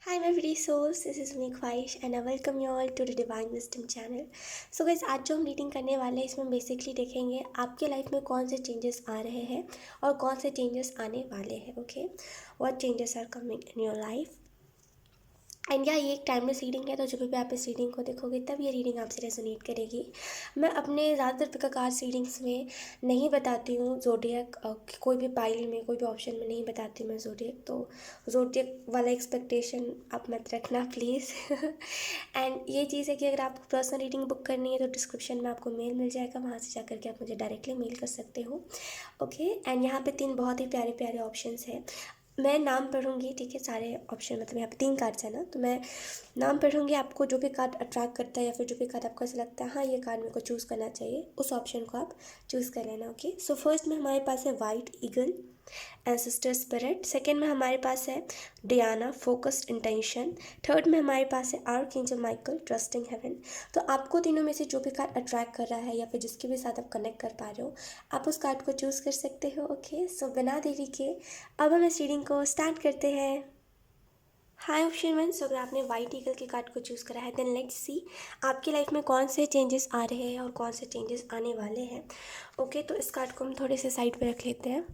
Hi my pretty souls, this is me ख्वाहिश and I welcome you all to the Divine Wisdom channel. So guys, आज जो हम reading करने वाले हैं इसमें बेसिकली देखेंगे आपके लाइफ में कौन से चेंजेस आ रहे हैं और कौन से चेंजेस आने वाले हैं. Okay, what changes are coming in your life. And या ये एक टाइमलेस रीडिंग है, तो जब भी आप इस रीडिंग को देखोगे तब ये रीडिंग आपसे रेजोनेट करेगी. मैं अपने ज़्यादातर प्रकार रीडिंग्स में नहीं बताती हूँ ज़ोडिएक, कोई भी पाइल में कोई भी ऑप्शन में नहीं बताती मैं ज़ोडिएक. तो ज़ोडिएक वाला एक्सपेक्टेशन आप मत रखना प्लीज़. एंड ये चीज़ है कि अगर आपको पर्सनल रीडिंग बुक करनी है तो डिस्क्रिप्शन में आपको मेल मिल जाएगा, वहाँ से जा करके आप मुझे डायरेक्टली मेल कर सकते हो. ओके, एंड यहाँ पे 3 बहुत ही प्यारे प्यारे ऑप्शंस हैं. मैं नाम पढ़ूंगी, ठीक है, सारे ऑप्शन मतलब यहाँ पे 3 कार्ड्स है ना, तो मैं नाम पढ़ूंगी. आपको जो भी कार्ड अट्रैक्ट करता है या फिर जो भी कार्ड आपको ऐसा लगता है हाँ ये कार्ड मेरे को चूज़ करना चाहिए, उस ऑप्शन को आप चूज़ कर लेना. ओके, सो फर्स्ट में हमारे पास है white eagle, ancestor spirit. Second में हमारे पास है डियाना, फोकस्ड इंटेंशन. थर्ड में हमारे पास है आर्कएंजल माइकल, ट्रस्टिंग हेवन. तो आपको तीनों में से जो भी कार्ड अट्रैक्ट कर रहा है या फिर जिसके भी साथ आप कनेक्ट कर पा रहे हो, आप उस कार्ड को चूज़ कर सकते हो. ओके, सो बिना देरी के अब हम इस रीडिंग को स्टार्ट करते हैं. हाय ऑप्शन वन, सो अगर आपने वाइट ईगल के कार्ड को चूज़ करा है देन लेट्स सी आपकी लाइफ में कौन से चेंजेस आ रहे हैं और कौन से चेंजेस आने वाले हैं. ओके, तो इस कार्ड को हम थोड़े से साइड पे रख लेते हैं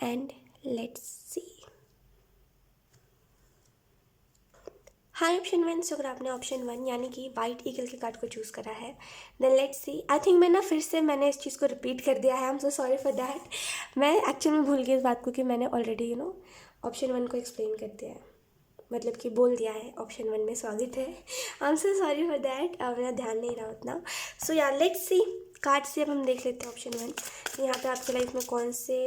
and let's see. Hi option one, so अगर आपने ऑप्शन वन यानी कि वाइट ईगल के कार्ड को चूज़ करा है then let's see. I think मैं ना फिर से मैंने इस चीज़ को रिपीट कर दिया है. आई am so sorry for that. मैं एक्चुअली में भूल गई इस बात को कि मैंने ऑलरेडी ऑप्शन वन को एक्सप्लेन कर दिया है, मतलब कि बोल दिया है ऑप्शन वन में स्वागत है. आई am so sorry for that, मेरा ध्यान नहीं रहा उतना. सो या लेट्स सी कार्ड से अब हम देख लेते हैं ऑप्शन वन यहाँ पे आपके लाइफ में कौन से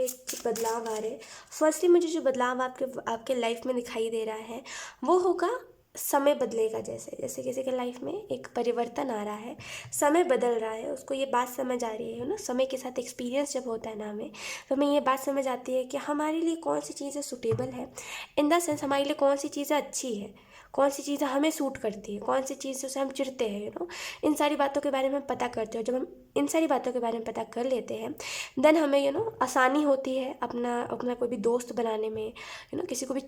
बदलाव आ रहे हैं. फर्स्टली मुझे जो बदलाव आपके लाइफ में दिखाई दे रहा है वो होगा समय बदलेगा. जैसे जैसे किसी के लाइफ में एक परिवर्तन आ रहा है, समय बदल रहा है, उसको ये बात समझ आ रही है ना. समय के साथ एक्सपीरियंस जब होता है ना हमें, तो हमें ये बात समझ आती है कि हमारे लिए कौन सी चीज़ें सूटेबल है, इन द सेंस हमारे लिए कौन सी चीज़ें अच्छी है, कौन सी चीज़ें हमें सूट करती है, कौन सी चीज़ों से हम चिढ़ते हैं. इन सारी बातों के बारे में हम पता करते हो. जब हम इन सारी बातों के बारे में पता कर लेते हैं देन हमें आसानी होती है अपना अपना कोई भी दोस्त बनाने में, किसी को भी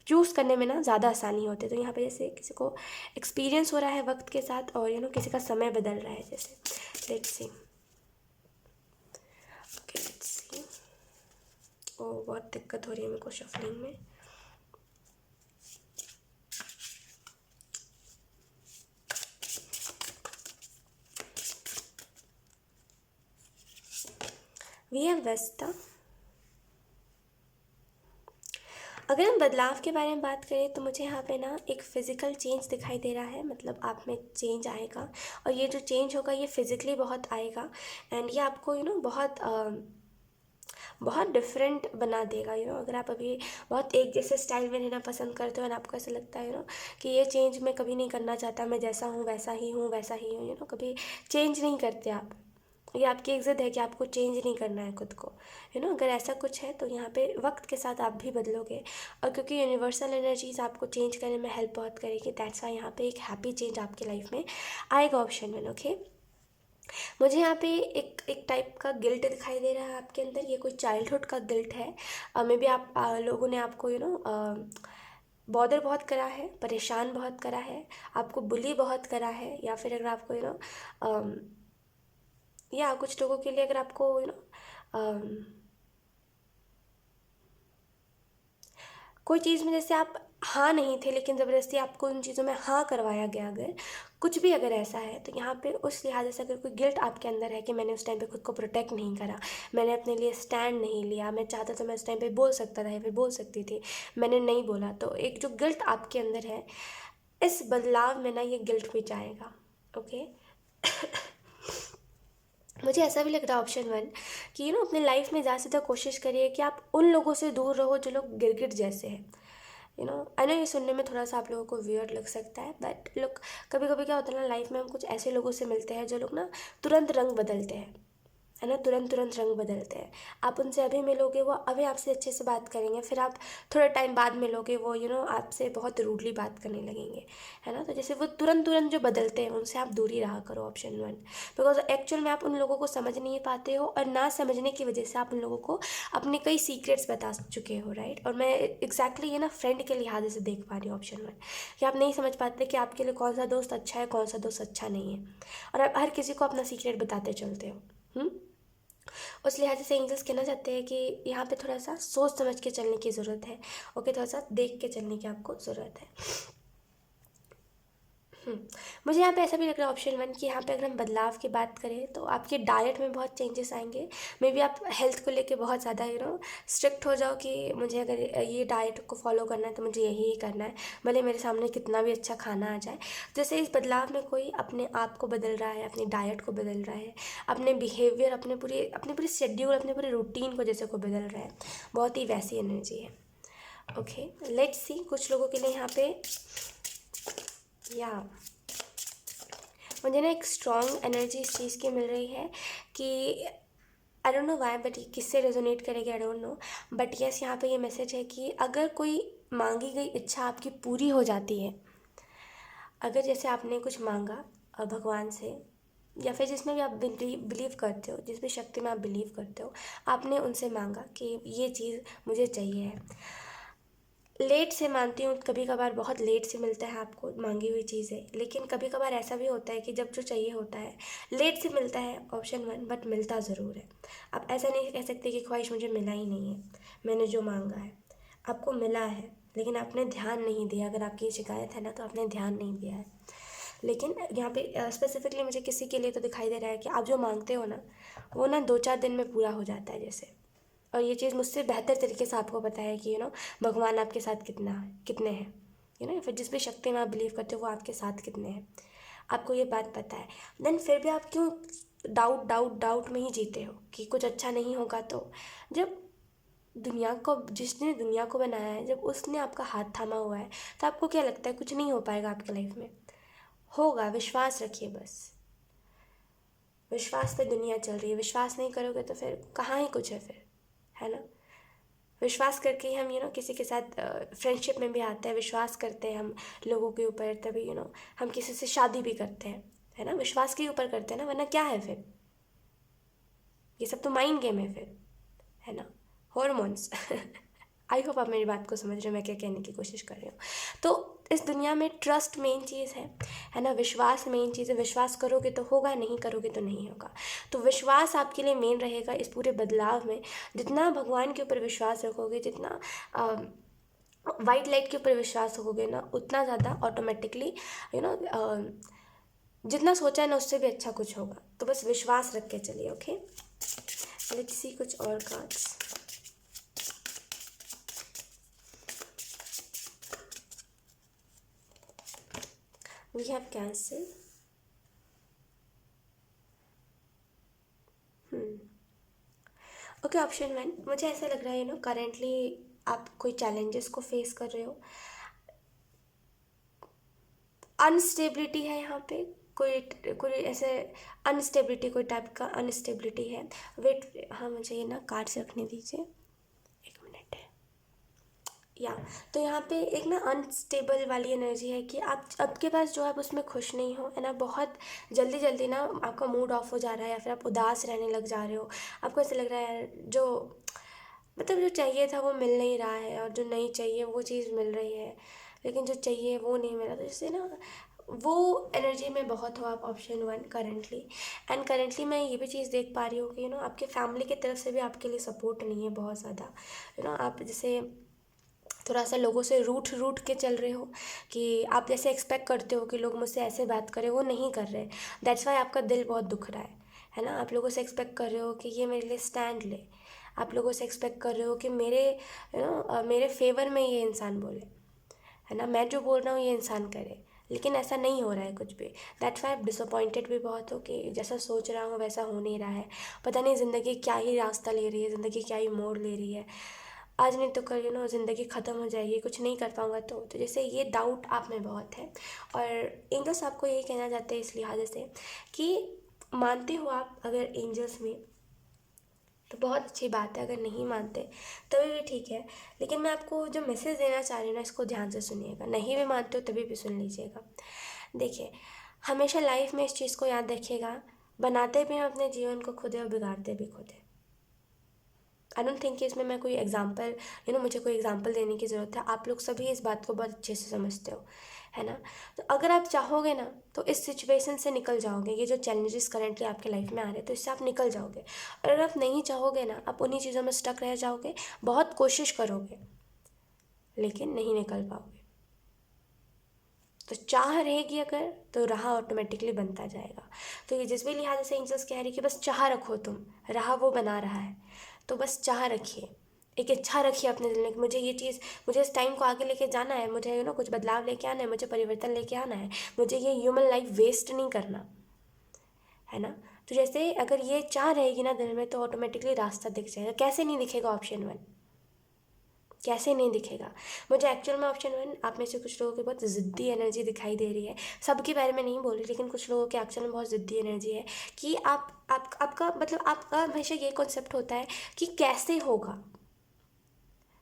चूज़ करने में ना ज़्यादा आसानी होती है. तो यहाँ पे जैसे किसी को एक्सपीरियंस हो रहा है वक्त के साथ और किसी का समय बदल रहा है. जैसे let's see. Okay let's see. ओ बहुत दिक्कत हो रही है मेरे को शफलिंग में. वी हैव वेस्टा. अगर हम बदलाव के बारे में बात करें तो मुझे यहाँ पे ना एक फ़िज़िकल चेंज दिखाई दे रहा है, मतलब आप में चेंज आएगा और ये जो चेंज होगा ये फिज़िकली बहुत आएगा. एंड ये आपको बहुत बहुत डिफरेंट बना देगा. अगर आप अभी बहुत एक जैसे स्टाइल में रहना पसंद करते हो और आपको ऐसा लगता है कि ये चेंज मैं कभी नहीं करना चाहता, मैं जैसा हूँ वैसा ही हूँ वैसा ही हूँ, कभी चेंज नहीं करते आप. ये आपकी एक ज़िद है कि आपको चेंज नहीं करना है खुद को. अगर ऐसा कुछ है तो यहाँ पे वक्त के साथ आप भी बदलोगे और क्योंकि यूनिवर्सल एनर्जीज आपको चेंज करने में हेल्प बहुत करेगी, दैट्स वाई यहाँ पे एक हैप्पी चेंज आपकी लाइफ में आएगा ऑप्शन में. ओके, मुझे यहाँ पे एक टाइप का गिल्ट दिखाई दे रहा है आपके अंदर. ये कोई चाइल्डहुड का गिल्ट है. मे बी आप लोगों ने आपको बॉदर बहुत करा है, परेशान बहुत करा है, आपको बुली बहुत करा है, या फिर अगर आपको या कुछ लोगों के लिए अगर आपको कोई चीज़ में जैसे आप हाँ नहीं थे लेकिन ज़बरदस्ती आपको उन चीज़ों में हाँ करवाया गया, अगर कुछ भी अगर ऐसा है तो यहाँ पे उस लिहाज से अगर कोई गिल्ट आपके अंदर है कि मैंने उस टाइम पे खुद को प्रोटेक्ट नहीं करा, मैंने अपने लिए स्टैंड नहीं लिया, मैं चाहता तो मैं उस टाइम पे बोल सकता था या फिर बोल सकती थी, मैंने नहीं बोला, तो एक जो गिल्ट आपके अंदर है इस बदलाव में ना ये गिल्ट भी जाएगा. ओके, मुझे ऐसा भी लग रहा है ऑप्शन वन कि अपने लाइफ में ज़्यादा से ज़्यादा कोशिश करिए कि आप उन लोगों से दूर रहो जो लोग गिरगिट जैसे हैं. आई नो ये सुनने में थोड़ा सा आप लोगों को वियर्ड लग सकता है, बट लुक कभी कभी क्या होता है ना, लाइफ में हम कुछ ऐसे लोगों से मिलते हैं जो लोग ना तुरंत रंग बदलते हैं. है ना, तुरंत तुरंत रंग बदलते हैं। आप उनसे अभी मिलोगे, वो अभी आपसे अच्छे से बात करेंगे, फिर आप थोड़ा टाइम बाद मिलोगे, वो आपसे बहुत रूडली बात करने लगेंगे, है ना। तो जैसे वो तुरंत तुरंत जो बदलते हैं उनसे आप दूरी रहा करो, ऑप्शन 1। बिकॉज एक्चुअल में आप उन लोगों को समझ नहीं पाते हो, और ना समझने की वजह से आप उन लोगों को अपने कई सीक्रेट्स बता चुके हो, राइट। और मैं एग्जैक्टली ये ना फ्रेंड के लिहाज से देख पा रही हूँ, ऑप्शन 1, कि आप नहीं समझ पाते कि आपके लिए कौन सा दोस्त अच्छा है, कौन सा दोस्त अच्छा नहीं है, और आप हर किसी को अपना सीक्रेट बताते चलते हो। उस लिहाज से एंजल्स कहना चाहते हैं कि यहाँ पे थोड़ा सा सोच समझ के चलने की ज़रूरत है। ओके, थोड़ा सा देख के चलने की आपको ज़रूरत है। मुझे यहाँ पे ऐसा भी लग रहा है, ऑप्शन 1, कि यहाँ पे अगर हम बदलाव की बात करें तो आपके डाइट में बहुत चेंजेस आएंगे। मे बी आप हेल्थ को लेके बहुत ज़्यादा स्ट्रिक्ट हो जाओ कि मुझे अगर ये डाइट को फॉलो करना है तो मुझे यही करना है, भले मेरे सामने कितना भी अच्छा खाना आ जाए। जैसे इस बदलाव में कोई अपने आप को बदल रहा है, अपनी डाइट को बदल रहा है, अपने बिहेवियर, अपने पूरे शेड्यूल, अपने पूरे रूटीन को जैसे को बदल रहा है, बहुत ही वैसी एनर्जी है। ओके, लेट्स सी कुछ लोगों के लिए यहाँ पे या मुझे ना एक स्ट्रॉन्ग एनर्जी इस चीज़ की मिल रही है कि I don't know why, but ये किससे रेजोनेट करेगी I don't know, but yes यहाँ पे ये मैसेज है कि अगर कोई मांगी गई इच्छा आपकी पूरी हो जाती है, अगर जैसे आपने कुछ मांगा भगवान से, या फिर जिसमें भी आप बिलीव करते हो, जिस भी शक्ति में आप बिलीव करते हो, आपने उनसे मांगा कि ये चीज़ मुझे चाहिए है। लेट से मानती हूँ, कभी कभार बहुत लेट से मिलता है आपको मांगी हुई चीज़ें, लेकिन कभी कभार ऐसा भी होता है कि जब जो चाहिए होता है लेट से मिलता है, ऑप्शन 1, बट मिलता ज़रूर है। आप ऐसा नहीं कह सकते कि ख्वाहिश मुझे मिला ही नहीं है, मैंने जो मांगा है आपको मिला है, लेकिन आपने ध्यान नहीं दिया। अगर आपकी शिकायत है ना, तो आपने ध्यान नहीं दिया है। लेकिन यहाँ पे स्पेसिफिकली मुझे किसी के लिए तो दिखाई दे रहा है कि आप जो मांगते हो ना, वो ना 2-4 दिन में पूरा हो जाता है जैसे। और ये चीज़ मुझसे बेहतर तरीके से आपको पता है कि भगवान आपके साथ कितने हैं, या फिर जिस भी शक्ति में आप बिलीव करते हो वो आपके साथ कितने हैं, आपको ये बात पता है। देन फिर भी आप क्यों डाउट डाउट डाउट में ही जीते हो कि कुछ अच्छा नहीं होगा। तो जब जिसने दुनिया को बनाया है, जब उसने आपका हाथ थामा हुआ है, तो आपको क्या लगता है कुछ नहीं हो पाएगा आपकी लाइफ में? होगा, विश्वास रखिए बस। विश्वास पे दुनिया चल रही है, विश्वास नहीं करोगे तो फिर कहाँ ही कुछ है फिर, है ना। विश्वास करके ही हम किसी के साथ फ्रेंडशिप में भी आते हैं, विश्वास करते हैं हम लोगों के ऊपर, तभी हम किसी से शादी भी करते हैं, है ना, विश्वास के ऊपर करते हैं ना, वरना क्या है फिर? ये सब तो माइंड गेम है फिर, है ना, हॉर्मोन्स। आई होप आप मेरी बात को समझ रहे हो, मैं क्या कहने की कोशिश कर रही हूँ। तो इस दुनिया में ट्रस्ट मेन चीज़ है ना, विश्वास मेन चीज़ है। विश्वास करोगे तो होगा, नहीं करोगे तो नहीं होगा। तो विश्वास आपके लिए मेन रहेगा इस पूरे बदलाव में। जितना भगवान के ऊपर विश्वास रखोगे, जितना वाइट लाइट के ऊपर विश्वास रखोगे ना, उतना ज़्यादा ऑटोमेटिकली यू नो जितना सोचा है ना, उससे भी अच्छा कुछ होगा। तो बस विश्वास रख के चलिए। ओके, लेट्स सी कुछ और cards. We have cancel. Okay, option 1, मुझे ऐसा लग रहा है करेंटली आप कोई चैलेंजेस को फेस कर रहे हो, अनस्टेबिलिटी है यहाँ पे, कोई कोई ऐसे अनस्टेबिलिटी, कोई टाइप का अनस्टेबिलिटी है। वेट, हाँ, मुझे ये ना कार्ड्स रखने दीजिए, एक मिनट है। या तो यहाँ पे एक ना अनस्टेबल वाली एनर्जी है कि आप आपके पास जो है आप उसमें खुश नहीं हो, है ना। बहुत जल्दी जल्दी ना आपका मूड ऑफ हो जा रहा है, या फिर आप उदास रहने लग जा रहे हो। आपको ऐसा लग रहा है जो मतलब जो चाहिए था वो मिल नहीं रहा है, और जो नहीं चाहिए वो चीज़ मिल रही है, लेकिन जो चाहिए वो नहीं मिला। तो इससे ना वो एनर्जी में बहुत हो आप, ऑप्शन 1, करेंटली। एंड करेंटली मैं ये भी चीज़ देख पा रही हूँ कि आपके फैमिली की तरफ से भी आपके लिए सपोर्ट नहीं है बहुत ज़्यादा। आप जैसे थोड़ा सा लोगों से रूठ रूठ के चल रहे हो, कि आप जैसे एक्सपेक्ट करते हो कि लोग मुझसे ऐसे बात करें, वो नहीं कर रहे। दैट्स वाई आपका दिल बहुत दुख रहा है ना। आप लोगों से एक्सपेक्ट कर रहे हो कि ये मेरे लिए स्टैंड ले, आप लोगों से एक्सपेक्ट कर रहे हो कि मेरे फेवर में ये इंसान बोले, है ना, मैं जो बोल रहा हूँ ये इंसान करे, लेकिन ऐसा नहीं हो रहा है कुछ भी। दैट्स वाई आप डिसअपॉइंटेड भी बहुत हो कि जैसा सोच रहा हूँ वैसा हो नहीं रहा है। पता नहीं ज़िंदगी क्या ही रास्ता ले रही है, ज़िंदगी क्या ही मोड़ ले रही है। आज नहीं तो कल ज़िंदगी ख़त्म हो जाएगी, कुछ नहीं कर पाऊँगा। तो जैसे ये डाउट आप में बहुत है, और एंजल्स आपको यही कहना चाहते हैं इस लिहाज से कि मानते हो आप अगर एंजल्स में, तो बहुत अच्छी बात है। अगर नहीं मानते तभी भी ठीक है, लेकिन मैं आपको जो मैसेज देना चाह रही हूँ ना, इसको ध्यान से सुनिएगा। नहीं भी मानते हो तभी भी सुन लीजिएगा। देखिए, हमेशा लाइफ में इस चीज़ को याद रखिएगा, बनाते भी हम अपने जीवन को खुद है और बिगाड़ते भी खुद है। आई डोंट थिंक कि इसमें मैं कोई एग्जांपल मुझे कोई एग्जांपल देने की ज़रूरत है। आप लोग सभी इस बात को बहुत अच्छे से समझते हो, है ना। तो अगर आप चाहोगे ना तो इस सिचुएशन से निकल जाओगे। ये जो चैलेंजेस करेंटली आपके लाइफ में आ रहे हैं तो इससे आप निकल जाओगे। और अगर आप नहीं चाहोगे ना, आप उन्हीं चीज़ों में स्टक रह जाओगे। बहुत कोशिश करोगे लेकिन नहीं निकल पाओगे। तो चाह रहेगी अगर, तो राह ऑटोमेटिकली बनता जाएगा। तो ये जिस भी लिहाज से एंजल्स कह रही है कि बस चाह रखो, तुम राह वो बना रहा है, तो बस चाह रखिए। एक इच्छा रखिए अपने दिल में कि मुझे ये चीज़, मुझे इस टाइम को आगे लेके जाना है, मुझे कुछ बदलाव लेके आना है, मुझे परिवर्तन लेके आना है, मुझे ये ह्यूमन लाइफ वेस्ट नहीं करना है ना। तो जैसे अगर ये चाह रहेगी ना दिल में, तो ऑटोमेटिकली रास्ता दिख जाएगा। कैसे नहीं दिखेगा? ऑप्शन वन कैसे नहीं दिखेगा? मुझे एक्चुअल में ऑप्शन वन, आप में से कुछ लोगों की बहुत ज़िद्दी एनर्जी दिखाई दे रही है। सबके बारे में नहीं बोल रही, लेकिन कुछ लोगों के एक्चुअल में बहुत ज़िद्दी एनर्जी है कि आपका मतलब आपका हमेशा ये कॉन्सेप्ट होता है कि कैसे होगा।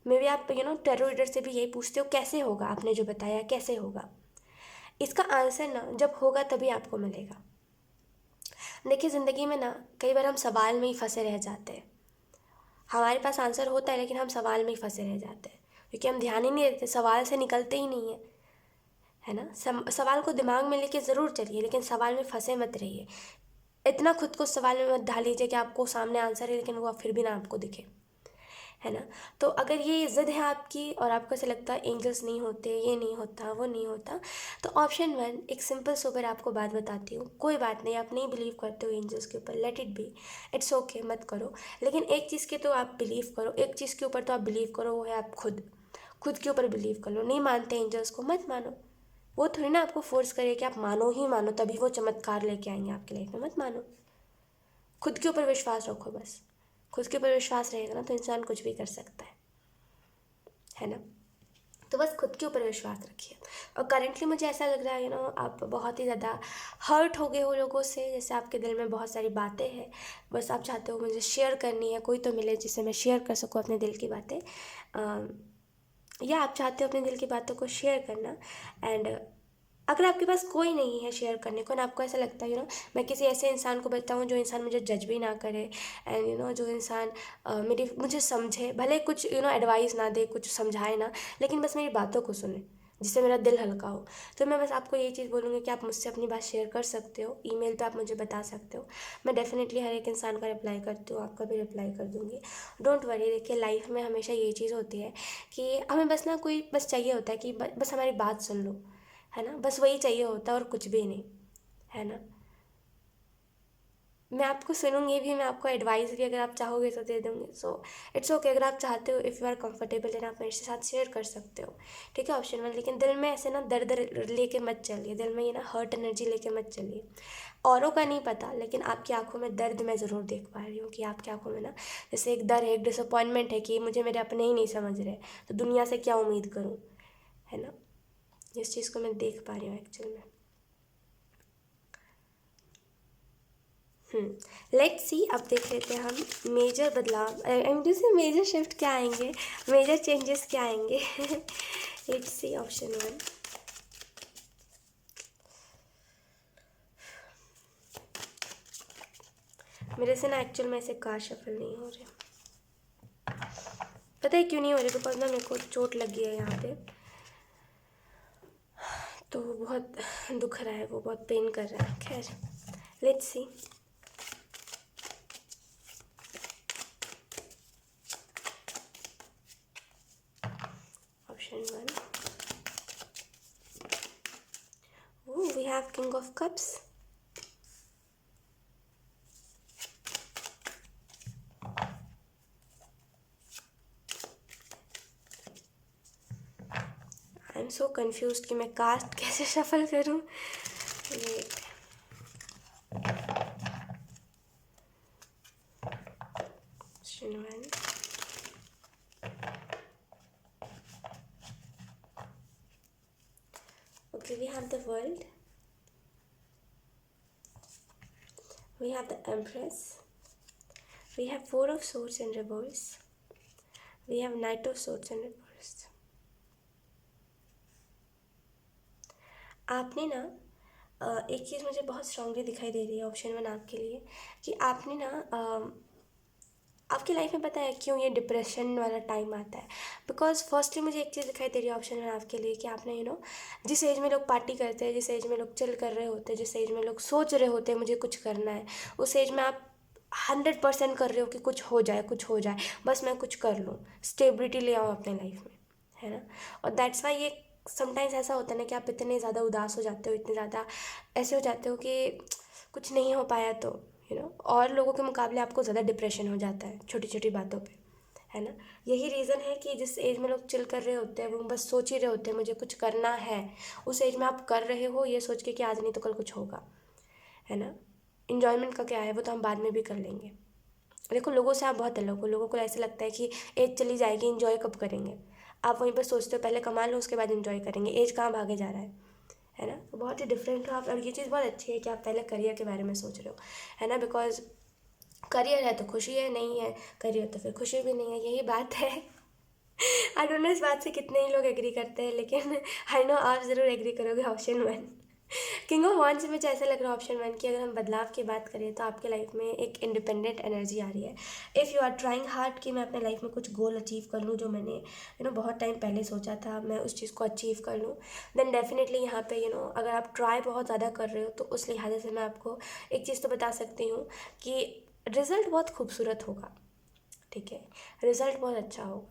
मे बी आप टेरो रीडर से भी यही पूछते हो, कैसे होगा, आपने जो बताया कैसे होगा। इसका आंसर ना जब होगा तभी आपको मिलेगा। देखिए, ज़िंदगी में ना कई बार हम सवाल में ही फंसे रह जाते हैं। हमारे पास आंसर होता है लेकिन हम सवाल में ही फंसे रह जाते हैं, क्योंकि हम ध्यान ही नहीं देते, सवाल से निकलते ही नहीं है ना। सवाल को दिमाग में लेके ज़रूर चलिए, लेकिन सवाल में फंसे मत रहिए। इतना खुद को सवाल में मत ढाल लीजिए कि आपको सामने आंसर है लेकिन वो फिर भी ना आपको दिखे, है ना। तो अगर ये ज़िद है आपकी और आपको ऐसा लगता है एंजल्स नहीं होते, ये नहीं होता, वो नहीं होता, तो ऑप्शन वन, एक सिंपल सोबर आपको बात बताती हूँ। कोई बात नहीं, आप नहीं बिलीव करते हो एंजल्स के ऊपर, let it be, it's okay, मत करो। लेकिन एक चीज़ के तो आप बिलीव करो, एक चीज़ के ऊपर तो आप बिलीव करो, वो है आप खुद। खुद के ऊपर बिलीव कर लो। नहीं मानते एंजल्स को, मत मानो। वो थोड़ी ना आपको फोर्स करे कि आप मानो ही मानो तभी वो चमत्कार लेके आएंगे आपकी लाइफ में, मत मानो। खुद के ऊपर विश्वास रखो बस। खुद के ऊपर विश्वास रहेगा ना तो इंसान कुछ भी कर सकता है ना। तो बस खुद के ऊपर विश्वास रखिए। और करेंटली मुझे ऐसा लग रहा है आप बहुत ही ज़्यादा हर्ट हो गए हो लोगों से, जैसे आपके दिल में बहुत सारी बातें हैं, बस आप चाहते हो मुझे शेयर करनी है, कोई तो मिले जिससे मैं शेयर कर सकूँ अपने दिल की बातें, या आप चाहते हो अपने दिल की बातों को शेयर करना। एंड अगर आपके पास कोई नहीं है शेयर करने को, ना आपको ऐसा लगता है मैं किसी ऐसे इंसान को बताऊँ जो इंसान मुझे जज भी ना करे, एंड जो इंसान मुझे समझे, भले कुछ एडवाइस ना दे, कुछ समझाए ना, लेकिन बस मेरी बातों को सुने, जिससे मेरा दिल हल्का हो। तो मैं बस आपको यही चीज़ बोलूँगी कि आप मुझसे अपनी बात शेयर कर सकते हो, ईमेल पे आप मुझे बता सकते हो। मैं डेफिनेटली हर एक इंसान का रिप्लाई करती हूँ, आपका भी रिप्लाई कर दूँगी। Don't worry. देखिए, लाइफ में हमेशा ये चीज़ होती है कि हमें बस ना कोई बस चाहिए होता है कि बस हमारी बात सुन लो, है ना। बस वही चाहिए होता है और कुछ भी नहीं, है ना। मैं आपको सुनूंगी भी, मैं आपको एडवाइस भी अगर आप चाहोगे तो दे दूँगी। सो इट्स ओके, अगर आप चाहते हो, if you are comfortable then आप मेरे साथ शेयर कर सकते हो, ठीक है, ऑप्शन वन। लेकिन दिल में ऐसे ना दर्द लेके मत चलिए, दिल में ये ना हर्ट एनर्जी लेके मत चलिए। औरों का नहीं पता, लेकिन आपकी आंखों में दर्द मैं ज़रूर देख पा रही हूँ कि आपकी आंखों में ना जैसे एक डर है, एक डिसअपॉइंटमेंट है कि मुझे मेरे अपने ही नहीं समझ रहे, तो दुनिया से क्या उम्मीद करूँ, है ना। इस चीज़ को मैं देख पा रही हूँ एक्चुअल में। लेट्स सी, अब देख लेते हैं हम मेजर बदलाव, जैसे मेजर शिफ्ट क्या आएंगे, मेजर चेंजेस क्या आएंगे। Let's see option one. मेरे से ना एक्चुअल में ऐसे कार्ड शफल नहीं हो रहे, पता है क्यों नहीं हो रहे? बिकॉज ना मेरे को चोट लगी है यहाँ पे, तो बहुत दुख रहा है, वो बहुत पेन कर रहा है। खैर, let's see. Option one, we have king of cups. I am so confuse कि मैं कास्ट कैसे शफल करूँ। Wait, option one, okay, we have the world, we have the empress, We have Four of Swords in reverse. We have Knight of Swords in reverse. आपने ना एक चीज़ मुझे बहुत स्ट्रांगली दिखाई दे रही है ऑप्शन 1 आपके लिए, कि आपने ना आपकी लाइफ में पता है क्यों ये डिप्रेशन वाला टाइम आता है। बिकॉज फर्स्टली मुझे एक चीज़ दिखाई दे रही है ऑप्शन 1 आपके लिए, कि आपने जिस एज में लोग पार्टी करते हैं, जिस एज में लोग चिल कर रहे होते हैं, जिस एज में लोग सोच रहे होते हैं मुझे कुछ करना है, उस एज में आप 100% कर रहे हो कि कुछ हो जाए, कुछ हो जाए, बस मैं कुछ कर लूँ, स्टेबिलिटी ले आऊँ अपने लाइफ में, है ना। और दैट्स वाई ये समटाइम्स ऐसा होता है ना कि आप इतने ज़्यादा उदास हो जाते हो, इतने ज़्यादा ऐसे हो जाते हो कि कुछ नहीं हो पाया, तो और लोगों के मुकाबले आपको ज़्यादा डिप्रेशन हो जाता है छोटी छोटी बातों पे, है ना। यही रीज़न है कि जिस एज में लोग चिल कर रहे होते हैं, वो बस सोच ही रहे होते हैं मुझे कुछ करना है, उस एज में आप कर रहे हो ये सोच के कि आज नहीं तो कल कुछ होगा, है ना। इन्जॉयमेंट का क्या है, वो तो हम बाद में भी कर लेंगे। देखो, लोगों से आप बहुत अलग हो। लोगों को ऐसे लगता है कि एज चली जाएगी, इन्जॉय कब करेंगे। आप वहीं पर सोचते हो पहले कमा लो उसके बाद इन्जॉय करेंगे, एज कहाँ भागे जा रहा है ना। तो बहुत ही डिफरेंट हो आप, और ये चीज़ बहुत अच्छी है कि आप पहले करियर के बारे में सोच रहे हो, है ना। बिकॉज करियर है तो खुशी है, नहीं है करियर तो फिर खुशी भी नहीं है, यही बात है। आई डोंट नो इस बात से कितने ही लोग एग्री करते हैं, लेकिन आई नो आप ज़रूर एग्री करोगे ऑप्शन 1। किंग ऑफ वांड से मुझे ऐसा लग रहा है ऑप्शन 1 की अगर हम बदलाव की बात करें तो आपके लाइफ में एक इंडिपेंडेंट एनर्जी आ रही है। If you are trying hard कि मैं अपने लाइफ में कुछ गोल अचीव कर लूँ जो मैंने बहुत टाइम पहले सोचा था, मैं उस चीज़ को अचीव कर लूँ, देन डेफिनेटली यहाँ पे अगर आप ट्राई बहुत ज़्यादा कर रहे हो तो उस लिहाजे से मैं आपको एक चीज़ तो बता सकती हूँ कि रिज़ल्ट बहुत खूबसूरत होगा, ठीक है, रिज़ल्ट बहुत अच्छा होगा।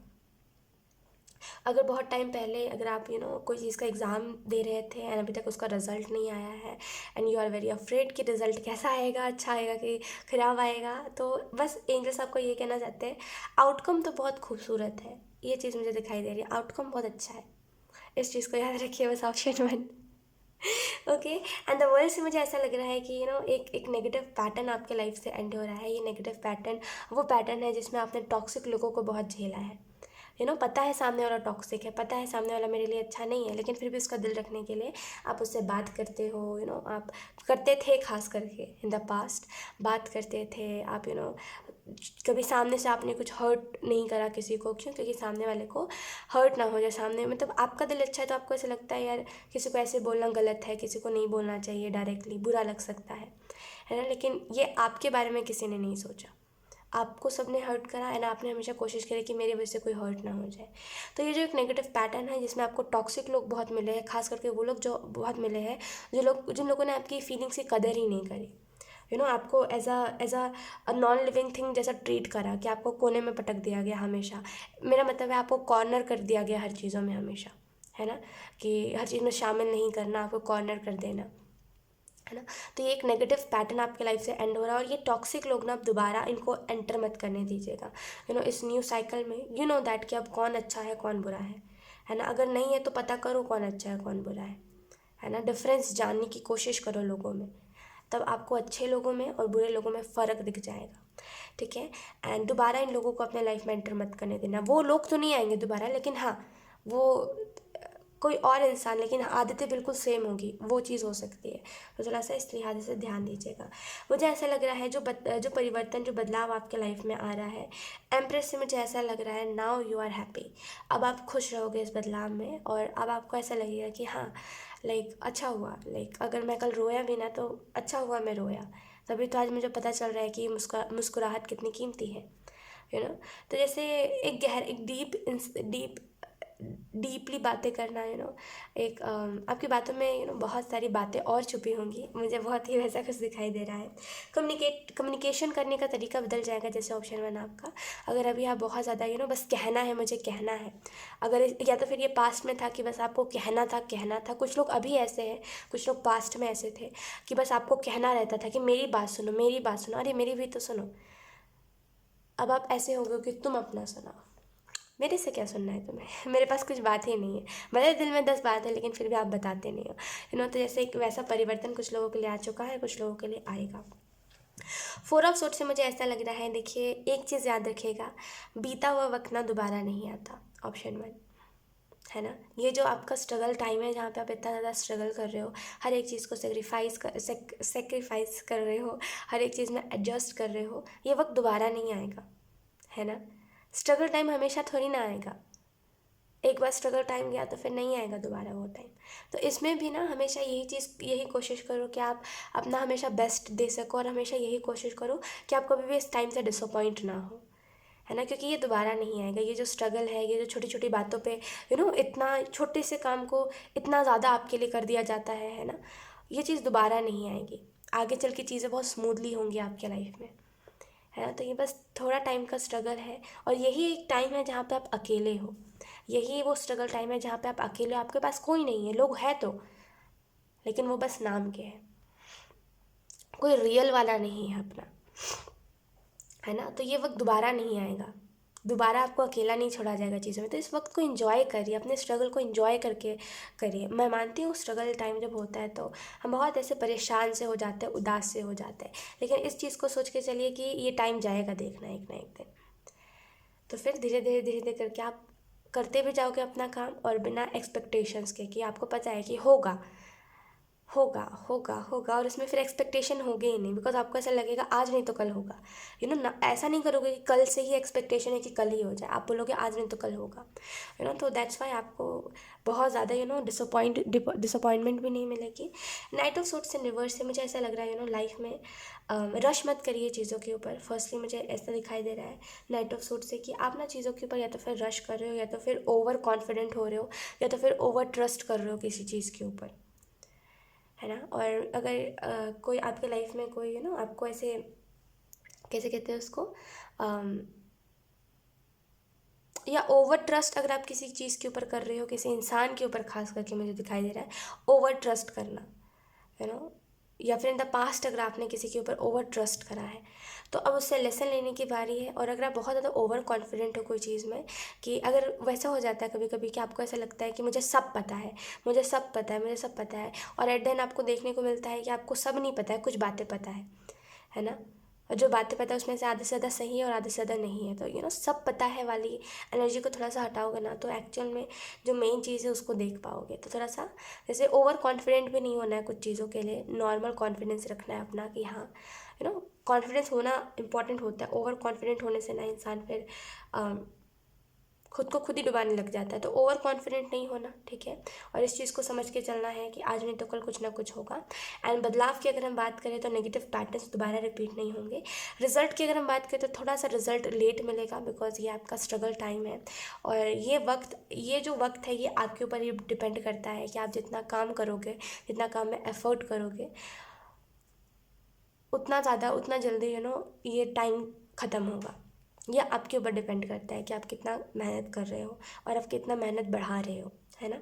अगर बहुत टाइम पहले अगर आप कोई चीज़ का एग्ज़ाम दे रहे थे एंड अभी तक उसका रिज़ल्ट नहीं आया है and you are very afraid कि रिज़ल्ट कैसा आएगा, अच्छा आएगा कि ख़राब आएगा, तो बस एंजल्स आपको ये कहना चाहते हैं आउटकम तो बहुत खूबसूरत है। ये चीज़ मुझे दिखाई दे रही है, आउटकम बहुत अच्छा है, इस चीज़ को याद रखिए बस option 1। Okay, and the world से मुझे ऐसा लग रहा है कि एक नेगेटिव पैटर्न आपके लाइफ से एंड हो रहा है। ये नेगेटिव पैटर्न वो पैटर्न है जिसमें आपने टॉक्सिक लोगों को बहुत झेला है। पता है सामने वाला टॉक्सिक है, पता है सामने वाला मेरे लिए अच्छा नहीं है, लेकिन फिर भी उसका दिल रखने के लिए आप उससे बात करते हो। आप करते थे, खास करके इन द पास्ट बात करते थे आप। कभी सामने से आपने कुछ हर्ट नहीं करा किसी को, क्यों? क्योंकि सामने वाले को हर्ट ना हो जाए। सामने मतलब आपका दिल अच्छा है तो आपको ऐसा लगता है यार किसी को ऐसे बोलना गलत है, किसी को नहीं बोलना चाहिए डायरेक्टली, बुरा लग सकता है ना। लेकिन ये आपके बारे में किसी ने नहीं सोचा, आपको सबने हर्ट करा एंड आपने हमेशा कोशिश करी कि मेरी वजह से कोई हर्ट ना हो जाए। तो ये जो एक नेगेटिव पैटर्न है जिसमें आपको टॉक्सिक लोग बहुत मिले हैं, खास करके वो लोग जो बहुत मिले हैं जिन लोगों ने आपकी फीलिंग्स की कदर ही नहीं करी। आपको as a non living thing जैसा ट्रीट करा, कि आपको कोने में पटक दिया गया हमेशा। मेरा मतलब है आपको कॉर्नर कर दिया गया हर चीज़ों में हमेशा, है ना, कि हर चीज़ में शामिल नहीं करना, आपको कॉर्नर कर देना, है ना। तो ये एक नेगेटिव पैटर्न आपके लाइफ से एंड हो रहा है, और ये टॉक्सिक लोग ना आप दोबारा इनको एंटर मत करने दीजिएगा इस न्यू साइकिल में। दैट कि अब कौन अच्छा है कौन बुरा है ना। अगर नहीं है तो पता करो कौन अच्छा है कौन बुरा है ना। डिफरेंस जानने की कोशिश करो लोगों में, तब आपको अच्छे लोगों में और बुरे लोगों में फ़र्क दिख जाएगा, ठीक है। एंड दोबारा इन लोगों को अपने लाइफ में एंटर मत करने देना। वो लोग तो नहीं आएंगे दोबारा, लेकिन हाँ वो कोई और इंसान, लेकिन आदतें बिल्कुल सेम होगी, वो चीज़ हो सकती है। तो थोड़ा सा इस लिहाज से ध्यान दीजिएगा। मुझे ऐसा लग रहा है जो परिवर्तन, जो बदलाव आपके लाइफ में आ रहा है एम्प्रेस से, मुझे ऐसा लग रहा है नाउ यू आर हैप्पी। अब आप खुश रहोगे इस बदलाव में, और अब आपको ऐसा लगेगा कि हाँ लाइक अच्छा हुआ, लाइक अगर मैं कल रोया भी ना तो अच्छा हुआ मैं रोया, तभी तो आज मुझे पता चल रहा है कि मुस्कुराहट कितनी कीमती है, तो जैसे एक डीपली बातें करना, एक आपकी बातों में बहुत सारी बातें और छुपी होंगी, मुझे बहुत ही वैसा कुछ दिखाई दे रहा है। कम्युनिकेशन करने का तरीका बदल जाएगा, जैसे ऑप्शन 1 आपका। अगर अभी आप बहुत ज़्यादा बस कहना है, मुझे कहना है, अगर या तो फिर ये पास्ट में था कि बस आपको कहना था। कुछ लोग अभी ऐसे हैं, कुछ लोग पास्ट में ऐसे थे कि बस आपको कहना रहता था कि मेरी बात सुनो, मेरी बात सुनो, अरे मेरी भी तो सुनो। अब आप ऐसे हो गए कि तुम अपना सुनाओ, मेरे से क्या सुनना है तुम्हें, मेरे पास कुछ बात ही नहीं है, मेरे दिल में 10 बात है लेकिन फिर भी आप बताते नहीं हो, तो जैसे एक वैसा परिवर्तन कुछ लोगों के लिए आ चुका है, कुछ लोगों के लिए आएगा। 4 ऑफ सोर्स से मुझे ऐसा लग रहा है, देखिए एक चीज़ याद रखिएगा, बीता हुआ वक्त ना दोबारा नहीं आता, ऑप्शन 1, है ना। ये जो आपका स्ट्रगल टाइम है जहाँ पे आप इतना ज़्यादा स्ट्रगल कर रहे हो, हर एक चीज़ को सेक्रीफाइस कर रहे हो, हर एक चीज़ में एडजस्ट कर रहे हो, ये वक्त दोबारा नहीं आएगा, है ना। स्ट्रगल टाइम हमेशा थोड़ी ना आएगा, एक बार स्ट्रगल टाइम गया तो फिर नहीं आएगा दोबारा वो टाइम। तो इसमें भी ना हमेशा यही कोशिश करो कि आप अपना हमेशा बेस्ट दे सको, और हमेशा यही कोशिश करो कि आप कभी भी इस टाइम से डिसअपॉइंट ना हो, है ना। क्योंकि ये दोबारा नहीं आएगा। ये जो स्ट्रगल है, ये जो छोटी छोटी बातों पे इतना छोटे से काम को इतना ज़्यादा आपके लिए कर दिया जाता है ना, ये चीज़ दोबारा नहीं आएगी। आगे चल के चीज़ें बहुत स्मूथली होंगी आपके लाइफ में, है ना। तो ये बस थोड़ा टाइम का स्ट्रगल है, और यही एक टाइम है जहाँ पे आप अकेले हो। यही वो स्ट्रगल टाइम है जहाँ पे आप अकेले हो, आपके पास कोई नहीं है, लोग हैं तो, लेकिन वो बस नाम के हैं, कोई रियल वाला नहीं है अपना, है ना। तो ये वक्त दोबारा नहीं आएगा, दोबारा आपको अकेला नहीं छोड़ा जाएगा चीज़ों में। तो इस वक्त को एंजॉय करिए, अपने स्ट्रगल को एंजॉय करके करिए। मैं मानती हूँ स्ट्रगल टाइम जब होता है तो हम बहुत ऐसे परेशान से हो जाते हैं, उदास से हो जाते हैं, लेकिन इस चीज़ को सोच के चलिए कि ये टाइम जाएगा, देखना एक ना एक दिन। तो फिर धीरे धीरे करके आप करते भी जाओगे अपना काम, और बिना एक्सपेक्टेशंस के, कि आपको पता है कि होगा होगा होगा होगा, और उसमें फिर एक्सपेक्टेशन होगी ही नहीं, बिकॉज आपको ऐसा लगेगा आज नहीं तो कल होगा। ना ऐसा नहीं करोगे कि कल से ही एक्सपेक्टेशन है कि कल ही हो जाए, आप बोलोगे आज नहीं तो कल होगा, तो दैट्स वाई आपको बहुत ज़्यादा डिसअपॉइंटमेंट भी नहीं मिलेगी। Night of sorts in reverse से मुझे ऐसा लग रहा है लाइफ में रश मत करिए चीज़ों के ऊपर। फर्स्टली मुझे ऐसा दिखाई दे रहा है नाइट ऑफ सोर्ट्स से कि आप ना चीज़ों के ऊपर या तो फिर रश कर रहे हो, या तो फिर ओवर कॉन्फिडेंट हो रहे हो, या तो फिर ओवर ट्रस्ट कर रहे हो किसी चीज़ के ऊपर, है ना। और अगर कोई आपके लाइफ में कोई आपको ऐसे, कैसे कहते हैं उसको, या ओवर ट्रस्ट अगर आप किसी चीज़ के ऊपर कर रहे हो, किसी इंसान के ऊपर खास करके मुझे दिखाई दे रहा है ओवर ट्रस्ट करना, या फिर इन द पास्ट अगर आपने किसी के ऊपर ओवर ट्रस्ट करा है, तो अब उससे लेसन लेने की बारी है। और अगर आप बहुत ज़्यादा ओवर कॉन्फिडेंट हो कोई चीज़ में, कि अगर वैसा हो जाता है कभी कभी कि आपको ऐसा लगता है कि मुझे सब पता है, मुझे सब पता है, मुझे सब पता है, और एट द एंड आपको देखने को मिलता है कि आपको सब नहीं पता है, कुछ बातें पता है ना। और जो बातें पता है उसमें से आधे से ज़्यादा सही है और आधे से ज़्यादा नहीं है। तो सब पता है वाली एनर्जी को थोड़ा सा हटाओगे ना, तो एक्चुअल में जो मेन चीज़ है उसको देख पाओगे। तो थोड़ा सा जैसे ओवर कॉन्फिडेंट भी नहीं होना है कुछ चीज़ों के लिए, नॉर्मल कॉन्फिडेंस रखना है अपना, कि हाँ कॉन्फिडेंस होना इंपॉर्टेंट होता है। ओवर कॉन्फिडेंट होने से ना इंसान फिर खुद को खुद ही डुबाने लग जाता है। तो ओवर कॉन्फिडेंट नहीं होना, ठीक है। और इस चीज़ को समझ के चलना है कि आज नहीं तो कल कुछ ना कुछ होगा। एंड बदलाव की अगर हम बात करें तो नेगेटिव पैटर्न्स दोबारा रिपीट नहीं होंगे। रिजल्ट की अगर हम बात करें तो थोड़ा सा रिजल्ट लेट मिलेगा, बिकॉज ये आपका स्ट्रगल टाइम है। और ये जो वक्त है ये आपके ऊपर ही डिपेंड करता है कि आप जितना काम करोगे, जितना काम में एफर्ट करोगे, उतना ज़्यादा उतना जल्दी ये टाइम ख़त्म होगा। ये आपके ऊपर डिपेंड करता है कि आप कितना मेहनत कर रहे हो और आप कितना मेहनत बढ़ा रहे हो, है ना।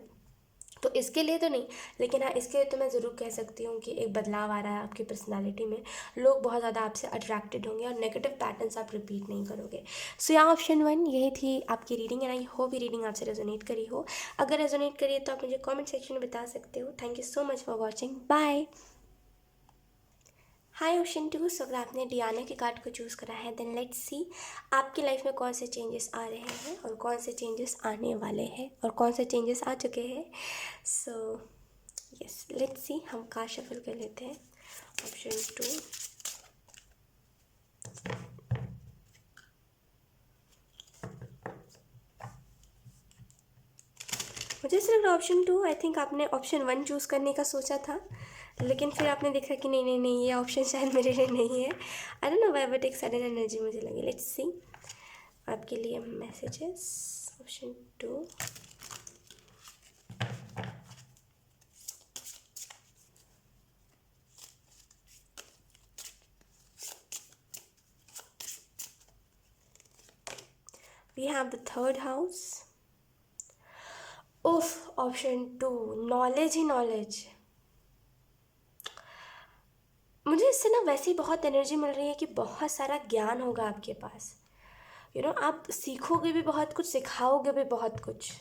तो इसके लिए तो नहीं, लेकिन हाँ इसके लिए तो मैं ज़रूर कह सकती हूँ कि एक बदलाव आ रहा है आपकी पर्सनालिटी में। लोग बहुत ज़्यादा आपसे अट्रैक्टेड होंगे और नेगेटिव पैटर्न्स आप रिपीट नहीं करोगे। सो यहाँ ऑप्शन 1 यही थी आपकी रीडिंग, एंड आई होप ये रीडिंग आपसे रेजोनेट करी हो। अगर रेजोनेट करी है तो आप मुझे कॉमेंट सेक्शन में बता सकते हो। Thank you so much for watching, bye. Hi option 2, so अगर आपने डियाना के कार्ड को चूज़ करा है, देन लेट्स सी आपकी लाइफ में कौन से चेंजेस आ रहे हैं और कौन से चेंजेस आने वाले हैं और कौन से चेंजेस आ चुके हैं। सो यस, लेट्स सी, हम कार्ड शफल कर लेते हैं। ऑप्शन 2, मुझे ऐसा लग रहा है ऑप्शन 2, आई थिंक आपने ऑप्शन 1 चूज़ करने का सोचा था, लेकिन फिर आपने देखा कि नहीं नहीं नहीं, ये ऑप्शन शायद मेरे लिए नहीं है। I don't know why, but एक सडन एनर्जी मुझे लगी। लेट्स सी आपके लिए messages. Option 2, we have the third house. उफ, ऑप्शन 2, नॉलेज ही नॉलेज। मुझे इससे ना वैसे ही बहुत एनर्जी मिल रही है कि बहुत सारा ज्ञान होगा आपके पास। आप सीखोगे भी बहुत कुछ, सिखाओगे भी बहुत कुछ।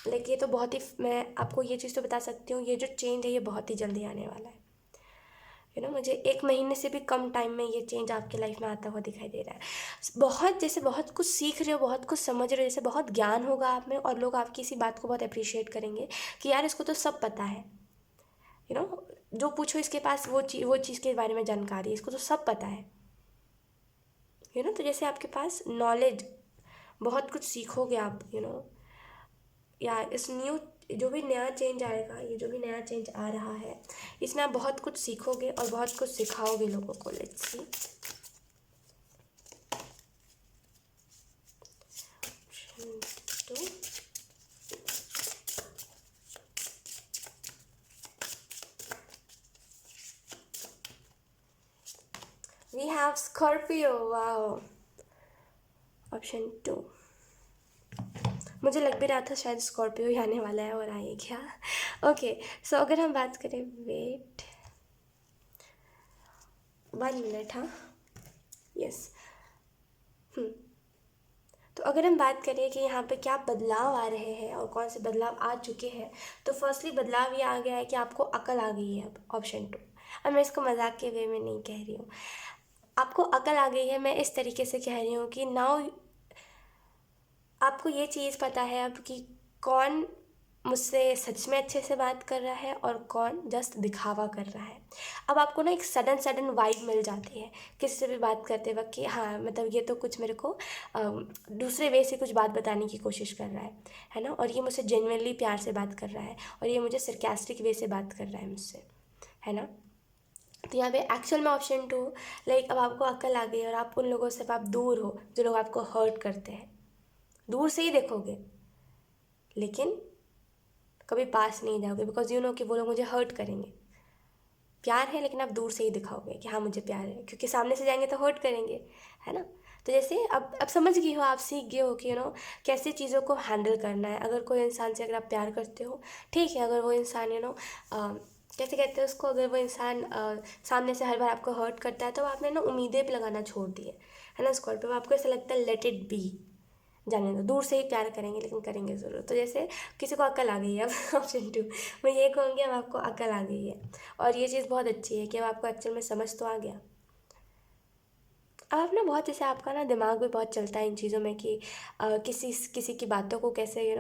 लेकिन ये तो बहुत ही, मैं आपको ये चीज़ तो बता सकती हूँ, ये जो चेंज है ये बहुत ही जल्दी आने वाला है। मुझे 1 महीने से भी कम टाइम में ये चेंज आपके लाइफ में आता हुआ दिखाई दे रहा है। बहुत जैसे बहुत कुछ सीख रहे हो, बहुत कुछ समझ रहे हो, जैसे बहुत ज्ञान होगा आप में और लोग आपकी इसी बात को बहुत अप्रिशिएट करेंगे कि यार इसको तो सब पता है। जो पूछो इसके पास वो चीज़ के बारे में जानकारी है, इसको तो सब पता है। तो जैसे आपके पास नॉलेज, बहुत कुछ सीखोगे आप। या इस न्यू जो भी नया चेंज आएगा, ये जो भी नया चेंज आ रहा है, इसमें आप बहुत कुछ सीखोगे और बहुत कुछ सिखाओगे लोगों को। Let's see. We have Scorpio. Wow. Option 2। मुझे लग भी रहा था शायद स्कॉर्पियो ही आने वाला है और आए क्या। ओके, सो अगर हम बात करें, वेट 1 मिनट, हाँ, यस। तो अगर हम बात करें कि यहाँ पे क्या बदलाव आ रहे हैं और कौन से बदलाव आ चुके हैं, तो फर्स्टली बदलाव ये आ गया है कि आपको अकल आ गई है। अब ऑप्शन 2, अब मैं इसको मजाक के वे में नहीं कह रही हूँ, आपको अकल आ गई है। मैं इस तरीके से कह रही हूँ कि नाउ आपको ये चीज़ पता है अब कि कौन मुझसे सच में अच्छे से बात कर रहा है और कौन जस्ट दिखावा कर रहा है। अब आपको ना एक सडन वाइब मिल जाती है किसी से भी बात करते वक्त कि हाँ, मतलब ये तो कुछ मेरे को दूसरे वे से कुछ बात बताने की कोशिश कर रहा है ना, और ये मुझसे जेन्युइनली प्यार से बात कर रहा है और ये मुझे सरकास्टिक वे से बात कर रहा है मुझसे, है ना। तो यहाँ पे एक्चुअल में ऑप्शन 2, लाइक अब आपको अकल आ गई और आप उन लोगों से आप दूर हो जो लोग आपको हर्ट करते हैं। दूर से ही देखोगे लेकिन कभी पास नहीं जाओगे, बिकॉज कि वो लोग मुझे हर्ट करेंगे। प्यार है लेकिन आप दूर से ही दिखाओगे कि हाँ मुझे प्यार है, क्योंकि सामने से जाएंगे तो हर्ट करेंगे, है ना। तो जैसे अब समझ गए हो, आप सीख गए हो कि कैसे चीज़ों को हैंडल करना है। अगर कोई इंसान से अगर आप प्यार करते हो, ठीक है, अगर वो इंसान कैसे कहते हैं उसको, अगर वो इंसान सामने से हर बार आपको हर्ट करता है तो आपने उम्मीदें भी लगाना छोड़ दी है ना स्कॉर्पियो। आपको ऐसा लगता है लेट इट बी, जाने दो, दूर से ही प्यार करेंगे लेकिन करेंगे ज़रूर। तो जैसे किसी को अकल आ गई है अब ऑप्शन 2, मैं ये कहूँगी अब आपको अकल आ गई है और ये चीज़ बहुत अच्छी है कि अब आपको एक्चुअल में समझ तो आ गया। अब आप बहुत जैसे आपका दिमाग भी बहुत चलता है इन चीज़ों में कि किसी की बातों को कैसे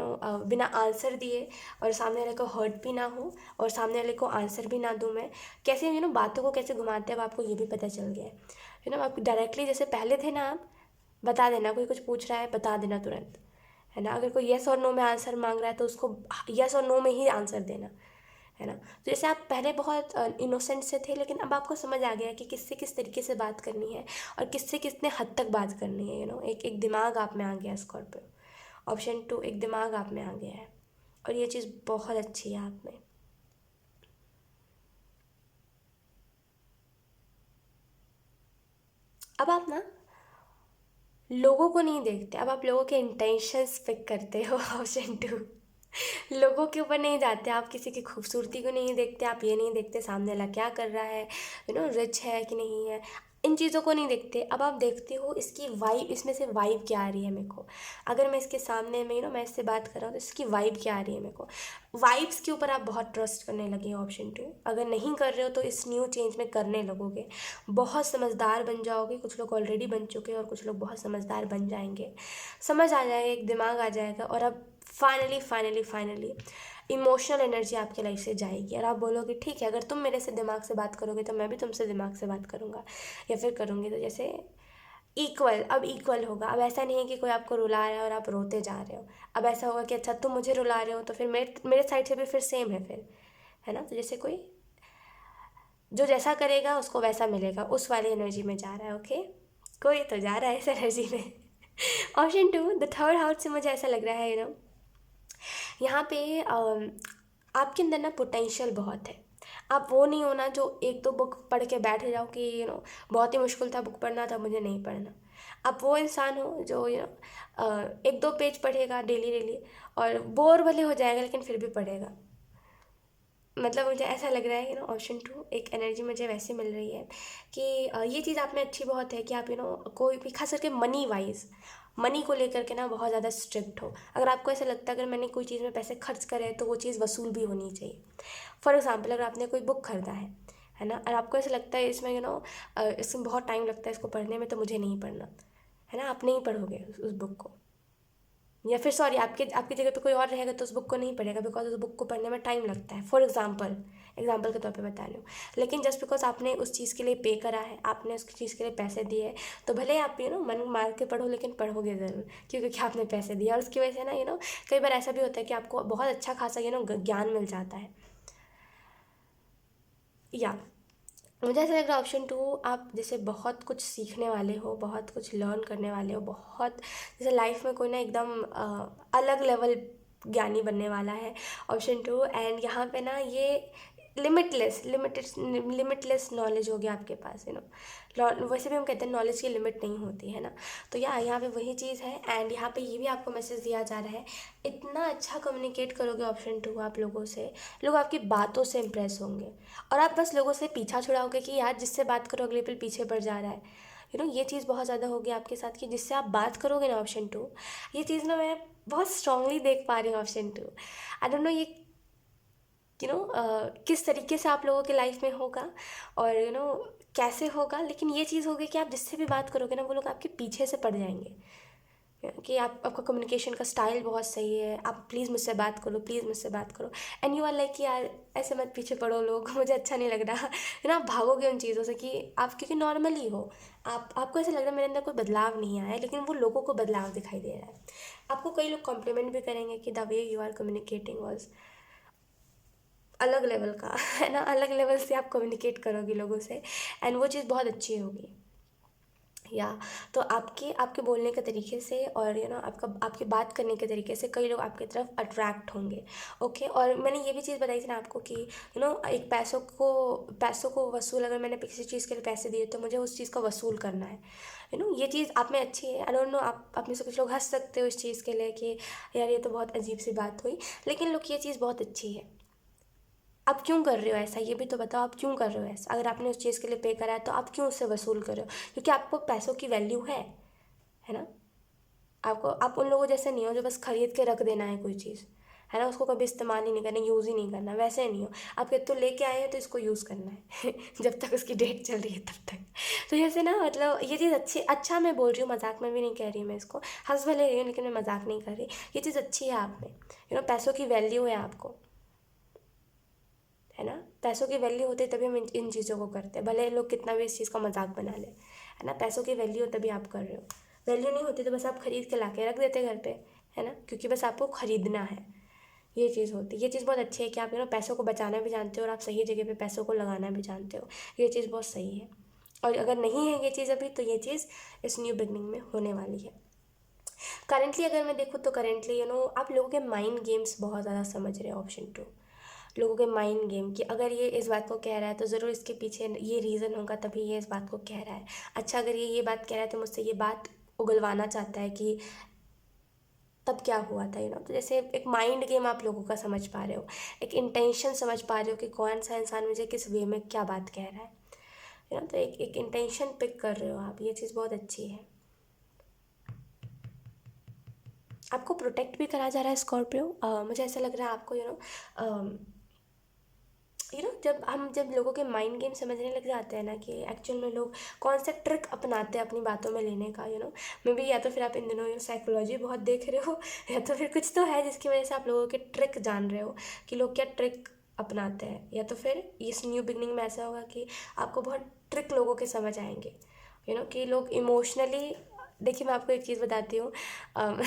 बिना आंसर दिए और सामने वाले को हर्ट भी ना हो और सामने वाले को आंसर भी ना दूँ मैं, कैसे बातों को कैसे घुमाते हैं अब आपको ये भी पता चल गया है आप डायरेक्टली जैसे पहले थे ना, आप बता देना, कोई कुछ पूछ रहा है बता देना तुरंत, है ना। अगर कोई यस और नो में आंसर मांग रहा है तो उसको यस और नो में ही आंसर देना, है ना। तो जैसे आप पहले बहुत इनोसेंट से थे लेकिन अब आपको समझ आ गया कि किससे किस तरीके से बात करनी है और किससे कितने हद तक बात करनी है। एक दिमाग आप में आ गया स्कॉर्पियो। ऑप्शन 2, एक दिमाग आप में आ गया है और ये चीज़ बहुत अच्छी है आप में। अब आप लोगों को नहीं देखते, अब आप लोगों के इंटेंशंस पिक करते हो। ऑप्शन 2, लोगों के ऊपर नहीं जाते, आप किसी की खूबसूरती को नहीं देखते, आप ये नहीं देखते सामने वाला क्या कर रहा है, रिच है कि नहीं है, इन चीज़ों को नहीं देखते। अब आप देखते हो इसकी वाइब, इसमें से वाइब क्या आ रही है मेरे को। अगर मैं इसके सामने में मैं इससे बात कर रहा हूँ तो इसकी वाइब क्या आ रही है मेरे को। वाइब्स के ऊपर आप बहुत ट्रस्ट करने लगे हो। ऑप्शन 2, अगर नहीं कर रहे हो तो इस न्यू चेंज में करने लगोगे, बहुत समझदार बन जाओगे। कुछ लोग ऑलरेडी बन चुके हैं और कुछ लोग बहुत समझदार बन जाएंगे, समझ आ जाएगा, एक दिमाग आ जाएगा और अब फाइनली इमोशनल एनर्जी आपके लाइफ से जाएगी और आप बोलोगे ठीक है, अगर तुम मेरे से दिमाग से बात करोगे तो मैं भी तुमसे दिमाग से बात करूँगा या फिर करूँगी। तो जैसे अब इक्वल होगा। अब ऐसा नहीं है कि कोई आपको रुला रहा है और आप रोते जा रहे हो। अब ऐसा होगा कि अच्छा तुम मुझे रुला रहे हो तो फिर मेरे साइड से भी फिर सेम है फिर, है ना। तो जैसे कोई जो जैसा करेगा उसको वैसा मिलेगा, उस वाली एनर्जी में जा रहा है। ओके, कोई तो जा रहा है इस एनर्जी में। ऑप्शन 2, द थर्ड हाउस से मुझे ऐसा लग रहा है यहाँ पे आपके अंदर पोटेंशियल बहुत है। आप वो नहीं होना जो एक दो बुक पढ़ के बैठ जाओ कि बहुत ही मुश्किल था बुक पढ़ना था मुझे नहीं पढ़ना। आप वो इंसान हो जो एक दो पेज पढ़ेगा डेली और बोर भले हो जाएगा लेकिन फिर भी पढ़ेगा। मतलब मुझे ऐसा लग रहा है ऑप्शन 2, एक एनर्जी मुझे वैसे मिल रही है कि ये चीज़ आप में अच्छी बहुत है कि आप कोई भी खास करके मनी को लेकर के बहुत ज़्यादा स्ट्रिक्ट हो। अगर आपको ऐसा लगता है अगर मैंने कोई चीज़ में पैसे खर्च करे तो वो चीज़ वसूल भी होनी चाहिए। फॉर एग्ज़ाम्पल, अगर आपने कोई बुक खरीदा है है ना, और आपको ऐसा लगता है इसमें इसमें बहुत टाइम लगता है इसको पढ़ने में, तो मुझे नहीं पढ़ना, है ना, आप नहीं पढ़ोगे उस बुक को, या फिर सॉरी आपके आपकी जगह पे कोई और रहेगा तो उस बुक को नहीं पढ़ेगा, बिकॉज उस बुक को पढ़ने में टाइम लगता है। फॉर एग्जाम्पल के तौर पे बता रही हूँ। लेकिन जस्ट बिकॉज आपने उस चीज़ के लिए पे करा है, आपने उस चीज़ के लिए पैसे दिए हैं, तो भले ही आप मन मार के पढ़ो, लेकिन पढ़ोगे ज़रूर, क्योंकि आपने पैसे दिए। और उसकी वजह से ना कई बार ऐसा भी होता है कि आपको बहुत अच्छा खासा ज्ञान मिल जाता है। या मुझे ऐसा लग रहा है ऑप्शन 2, आप जैसे बहुत कुछ सीखने वाले हो, बहुत कुछ लर्न करने वाले हो, बहुत जैसे लाइफ में कोई ना एकदम अलग लेवल ज्ञानी बनने वाला है, ऑप्शन 2। एंड यहाँ पे ना ये लिमिटलेस नॉलेज हो गया आपके पास, वैसे भी हम कहते हैं नॉलेज की लिमिट नहीं होती है ना, तो यहाँ पे वही चीज़ है। एंड यहाँ पे ये भी आपको मैसेज दिया जा रहा है, इतना अच्छा कम्युनिकेट करोगे ऑप्शन 2 आप लोगों से, लोग आपकी बातों से इम्प्रेस होंगे, और आप बस लोगों से पीछा छुड़ाओगे कि यार जिससे बात करो अगले पल पीछे पड़ जा रहा है, ये चीज़ बहुत ज़्यादा होगी आपके साथ, कि जिससे आप बात करोगे ना ऑप्शन 2, ये चीज़ ना मैं बहुत स्ट्रांगली देख पा रही हूँ ऑप्शन 2। आई डोंट नो ये किस तरीके से आप लोगों के लाइफ में होगा, और कैसे होगा, लेकिन ये चीज़ होगी कि आप जिससे भी बात करोगे ना वो लोग आपके पीछे से पड़ जाएंगे, कि आपका कम्युनिकेशन का स्टाइल बहुत सही है, आप प्लीज़ मुझसे बात करो, प्लीज़ मुझसे बात करो, एंड यू आर लाइक कि यार ऐसे मत पीछे पड़ो लोग, मुझे अच्छा नहीं लग रहा, आप भागोगे उन चीज़ों से, कि आप क्योंकि नॉर्मली हो, आपको ऐसा लग रहा है मेरे अंदर कोई बदलाव नहीं आया है, लेकिन वो लोगों को बदलाव दिखाई दे रहा है। आपको कई लोग कॉम्प्लीमेंट भी करेंगे कि the way you are communicating was अलग लेवल का, है ना, अलग लेवल से आप कम्युनिकेट करोगे लोगों से, एंड वो चीज़ बहुत अच्छी होगी। या तो आपके आपके बोलने के तरीके से, और आपकी बात करने के तरीके से कई लोग आपकी तरफ अट्रैक्ट होंगे। ओके, और मैंने ये भी चीज़ बताई थी ना आपको कि एक पैसों को वसूल, अगर मैंने किसी चीज़ के लिए पैसे दिए तो मुझे उस चीज़ का वसूल करना है। ये चीज़ आप में अच्छी है। आई डोंट नो, आप में से कुछ लोग हंस सकते हो इस चीज़ के लिए कि यार ये तो बहुत अजीब सी बात हुई, लेकिन लोग ये चीज़ बहुत अच्छी है। आप क्यों कर रहे हो ऐसा, ये भी तो बताओ, आप क्यों कर रहे हो ऐसा? अगर आपने उस चीज़ के लिए पे करा है तो आप क्यों उससे वसूल कर रहे हो? क्योंकि आपको पैसों की वैल्यू है ना। आप उन लोगों जैसे नहीं हो जो बस खरीद के रख देना है कोई चीज़, है ना, उसको कभी इस्तेमाल ही नहीं करना, यूज़ ही नहीं करना, वैसे नहीं हो आप। तो लेके आए हैं तो इसको यूज़ करना है जब तक उसकी डेट चल रही है तब तक। तो जैसे ना, मतलब ये चीज़ अच्छा मैं बोल रही हूँ, मजाक में भी नहीं कह रही मैं इसको, हंस भले रही हूँ लेकिन मैं मजाक नहीं कर रही। ये चीज़ अच्छी है आप में, पैसों की वैल्यू है आपको, है ना। पैसों की वैल्यू होती है तभी हम इन चीज़ों को करते हैं, भले लोग कितना भी इस चीज़ का मजाक बना ले, है ना। पैसों की वैल्यू तभी आप कर रहे हो, वैल्यू नहीं होती तो बस आप खरीद के ला के रख देते घर पे, है ना, क्योंकि बस आपको खरीदना है। ये चीज़ होती है। ये चीज़ बहुत अच्छी है कि आप पैसों को बचाना भी जानते हो, और आप सही जगह पे पैसों को लगाना भी जानते हो। ये चीज़ बहुत सही है, और अगर नहीं है ये चीज़ अभी, तो ये चीज़ इस न्यू बिगनिंग में होने वाली है। करेंटली अगर मैं देखूँ तो करेंटली आप लोगों के माइंड गेम्स बहुत ज़्यादा समझ रहे हो ऑप्शन 2, लोगों के माइंड गेम, कि अगर ये इस बात को कह रहा है तो ज़रूर इसके पीछे ये रीज़न होगा तभी ये इस बात को कह रहा है। अच्छा, अगर ये बात कह रहा है तो मुझसे ये बात उगलवाना चाहता है कि तब क्या हुआ था, तो जैसे एक माइंड गेम आप लोगों का समझ पा रहे हो, एक इंटेंशन समझ पा रहे हो कि कौन सा इंसान मुझे किस वे में क्या बात कह रहा है, तो एक इंटेंशन पिक कर रहे हो आप। ये चीज़ बहुत अच्छी है। आपको प्रोटेक्ट भी करा जा रहा है स्कॉर्पियो। मुझे ऐसा लग रहा है आपको जब लोगों के माइंड गेम समझने लग जाते हैं ना, कि एक्चुअल में लोग कौन सा ट्रिक अपनाते हैं अपनी बातों में लेने का, मे बी या तो फिर आप इन दिनों साइकोलॉजी बहुत देख रहे हो, या तो फिर कुछ तो है जिसकी वजह से आप लोगों के ट्रिक जान रहे हो कि लोग क्या ट्रिक अपनाते हैं, या तो फिर इस न्यू बिगनिंग में ऐसा होगा कि आपको बहुत ट्रिक लोगों के समझ आएंगे, कि लोग इमोशनली, देखिए मैं आपको एक चीज़ बताती हूँ। अम,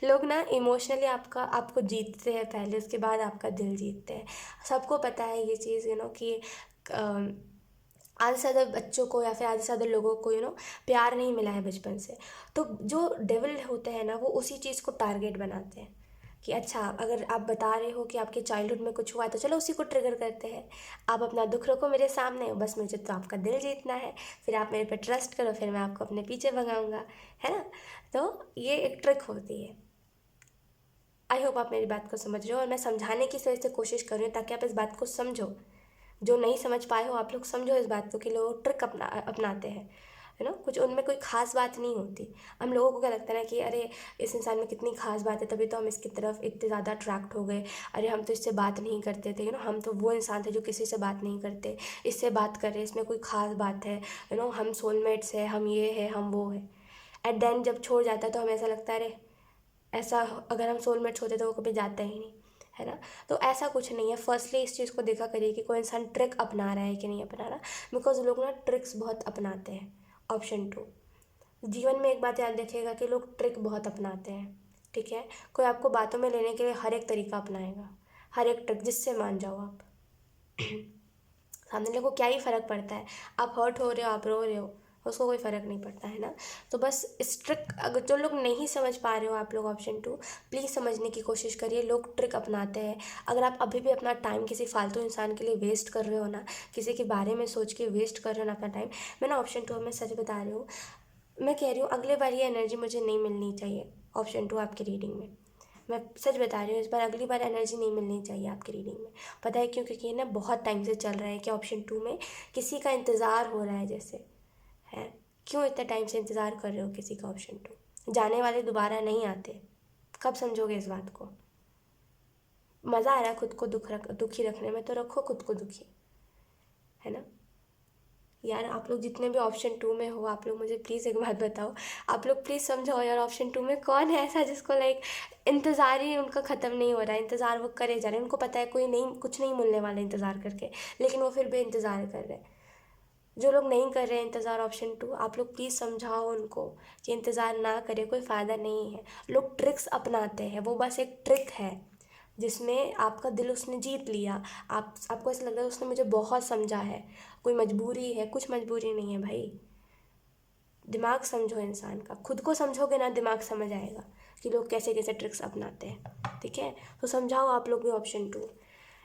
लोग ना इमोशनली आपको जीतते हैं पहले, उसके बाद आपका दिल जीतते हैं। सबको पता है ये चीज़, कि आधे से ज़्यादा बच्चों को या फिर आधे से ज़्यादा लोगों को प्यार नहीं मिला है बचपन से, तो जो डेविल होते हैं ना वो उसी चीज़ को टारगेट बनाते हैं, कि अच्छा अगर आप बता रहे हो कि आपके चाइल्डहुड में कुछ हुआ है तो चलो उसी को ट्रिगर करते हैं, आप अपना दुख रखो मेरे सामने, बस मुझे तो आपका दिल जीतना है, फिर आप मेरे पे ट्रस्ट करो, फिर मैं आपको अपने पीछे भगाऊंगा, है ना। तो ये एक ट्रिक होती है। आई होप आप मेरी बात को समझ रहे हो, और मैं समझाने की सही से कोशिश कर रही हूँ ताकि आप इस बात को समझो। जो नहीं समझ पाए हो आप लोग समझो इस बात को, कि लोग ट्रिक अपनाते हैं, है ना, कुछ उनमें कोई ख़ास बात नहीं होती। हम लोगों को क्या लगता है ना कि अरे इस इंसान में कितनी ख़ास बात है, तभी तो हम इसकी तरफ इतने ज़्यादा अट्रैक्ट हो गए। अरे हम तो इससे बात नहीं करते थे, हम तो वो इंसान थे जो किसी से बात नहीं करते, इससे बात कर रहे हैं, इसमें कोई ख़ास बात है, हम सोलमेट्स है, हम ये है, हम वो है। एट द एंड जब छोड़ जाता है तो हमें ऐसा लगता है अरे ऐसा, अगर हम सोलमेट्स होते तो वो कभी जाता ही नहीं, है ना। तो ऐसा कुछ नहीं है। फर्स्टली इस चीज़ को देखा करिए कि कोई इंसान ट्रिक अपना रहा है कि नहीं अपना रहा, बिकॉज लोग ना ट्रिक्स बहुत अपनाते हैं। ऑप्शन 2, जीवन में एक बात याद रखिएगा कि लोग ट्रिक बहुत अपनाते हैं, ठीक है। कोई आपको बातों में लेने के लिए हर एक तरीका अपनाएगा, हर एक ट्रिक, जिससे मान जाओ आप। सामने वाले को क्या ही फ़र्क पड़ता है, आप हर्ट हो रहे हो, आप रो रहे हो, उसको कोई फ़र्क नहीं पड़ता, है ना। तो बस इस ट्रिक, अगर जो लोग नहीं समझ पा रहे हो आप लोग ऑप्शन 2, प्लीज़ समझने की कोशिश करिए। लोग ट्रिक अपनाते हैं। अगर आप अभी भी अपना टाइम किसी फालतू इंसान के लिए वेस्ट कर रहे हो ना, किसी के बारे में सोच के वेस्ट कर रहे हो ना अपना टाइम, मैं ना ऑप्शन 2 में सच बता रही हूँ, मैं कह रही हूँ अगले बार ये एनर्जी मुझे नहीं मिलनी चाहिए। ऑप्शन 2 आपकी रीडिंग में, मैं सच बता रही हूँ, इस बार अगली बार एनर्जी नहीं मिलनी चाहिए आपकी रीडिंग में। पता है क्यों? क्योंकि ना बहुत टाइम से चल रहा है कि ऑप्शन 2 में किसी का इंतज़ार हो रहा है, जैसे है। क्यों इतना टाइम से इंतज़ार कर रहे हो किसी का? ऑप्शन 2, जाने वाले दोबारा नहीं आते। कब समझोगे इस बात को? मज़ा आ रहा है खुद को दुखी रखने में, तो रखो खुद को दुखी, है ना। यार आप लोग जितने भी ऑप्शन 2 में हो, आप लोग मुझे प्लीज़ एक बात बताओ, आप लोग प्लीज़ समझाओ यार, ऑप्शन 2 में कौन है ऐसा जिसको लाइक इंतज़ार ही उनका ख़त्म नहीं हो रहा है, इंतज़ार वो करे जा रहे हैं, उनको पता है कोई नहीं, कुछ नहीं मिलने वाला इंतज़ार करके, लेकिन वो फिर भी इंतज़ार कर रहे हैं। जो लोग नहीं कर रहे हैं इंतज़ार ऑप्शन 2, आप लोग प्लीज़ समझाओ उनको कि इंतज़ार ना करें, कोई फ़ायदा नहीं है। लोग ट्रिक्स अपनाते हैं, वो बस एक ट्रिक है जिसमें आपका दिल उसने जीत लिया। आपको ऐसा लग रहा है उसने मुझे बहुत समझा है, कोई मजबूरी है, कुछ मजबूरी नहीं है भाई। दिमाग समझो इंसान का, खुद को समझोगे ना दिमाग समझ आएगा कि लोग कैसे कैसे ट्रिक्स अपनाते हैं, ठीक है। तो समझाओ आप लोग भी ऑप्शन 2,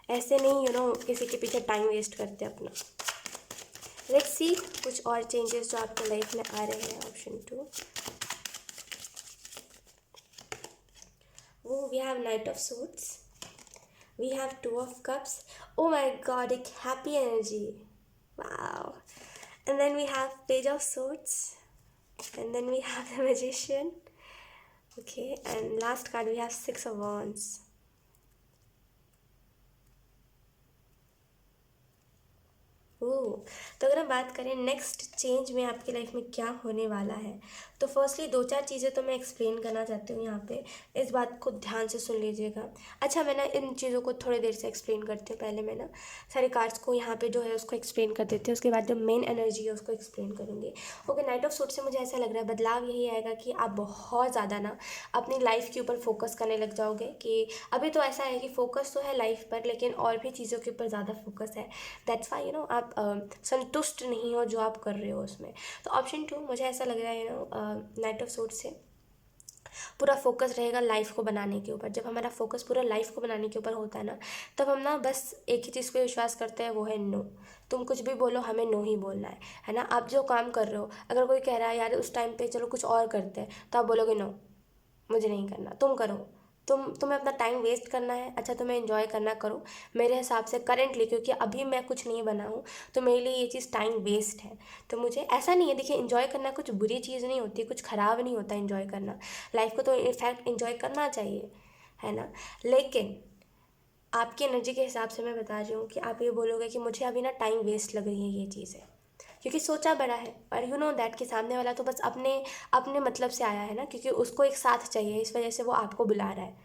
ऐसे नहीं किसी के पीछे टाइम वेस्ट करते अपना। लेट्स सी कुछ और चेंजेस जो आपके लाइफ में आ रहे हैं ऑप्शन 2। वो we have knight of suits, we have 2 of cups, oh my god, एक happy energy, wow. And then we have page of suits, and then we have the magician, okay, and last card we have 6 of wands. तो अगर हम बात करें next change में आपकी life में क्या होने वाला है, तो फर्स्टली 2-4 चीज़ें तो मैं एक्सप्लेन करना चाहती हूँ यहाँ पे, इस बात को ध्यान से सुन लीजिएगा। अच्छा, मैं ना इन चीज़ों को थोड़ी देर से एक्सप्लेन करती हूँ। पहले मैं ना सारे कार्ड्स को यहाँ पे जो है उसको एक्सप्लेन कर देती हूँ, उसके बाद जो मेन एनर्जी है उसको एक्सप्लेन करूँगी। ओके, नाइट ऑफ सूट से मुझे ऐसा लग रहा है बदलाव यही आएगा कि आप बहुत ज़्यादा ना अपनी लाइफ के ऊपर फोकस करने लग जाओगे। कि अभी तो ऐसा है कि फोकस तो है लाइफ पर, लेकिन और भी चीज़ों के ऊपर ज़्यादा फोकस है। दैट्स वाई आप संतुष्ट नहीं हो जो आप कर रहे हो उसमें। तो ऑप्शन 2 मुझे ऐसा लग रहा है नाइट ऑफ सूट से पूरा फोकस रहेगा लाइफ को बनाने के ऊपर। जब हमारा फोकस पूरा लाइफ को बनाने के ऊपर होता है ना, तब हम ना बस एक ही चीज़ पे विश्वास करते हैं, वो है नो। तुम कुछ भी बोलो, हमें नो ही बोलना है ना। आप जो काम कर रहे हो, अगर कोई कह रहा है यार उस टाइम पे चलो कुछ और करते हैं, तो आप बोलोगे नो, मुझे नहीं करना, तुम करो। तुम्हें अपना टाइम वेस्ट करना है, अच्छा तुम्हें एंजॉय करना, करो। मेरे हिसाब से करेंटली, क्योंकि अभी मैं कुछ नहीं बना हूँ, तो मेरे लिए ये चीज़ टाइम वेस्ट है। तो मुझे ऐसा नहीं है, देखिए एंजॉय करना कुछ बुरी चीज़ नहीं होती, कुछ ख़राब नहीं होता एंजॉय करना। लाइफ को तो इनफैक्ट एंजॉय करना चाहिए, है ना। लेकिन आपकी एनर्जी के हिसाब से मैं बता रही हूँ कि आप ये बोलोगे कि मुझे अभी ना टाइम वेस्ट लग रही है ये चीज़ें, क्योंकि सोचा बड़ा है। और यू नो दैट कि सामने वाला तो बस अपने अपने मतलब से आया है ना, क्योंकि उसको एक साथ चाहिए, इस वजह से वो आपको बुला रहा है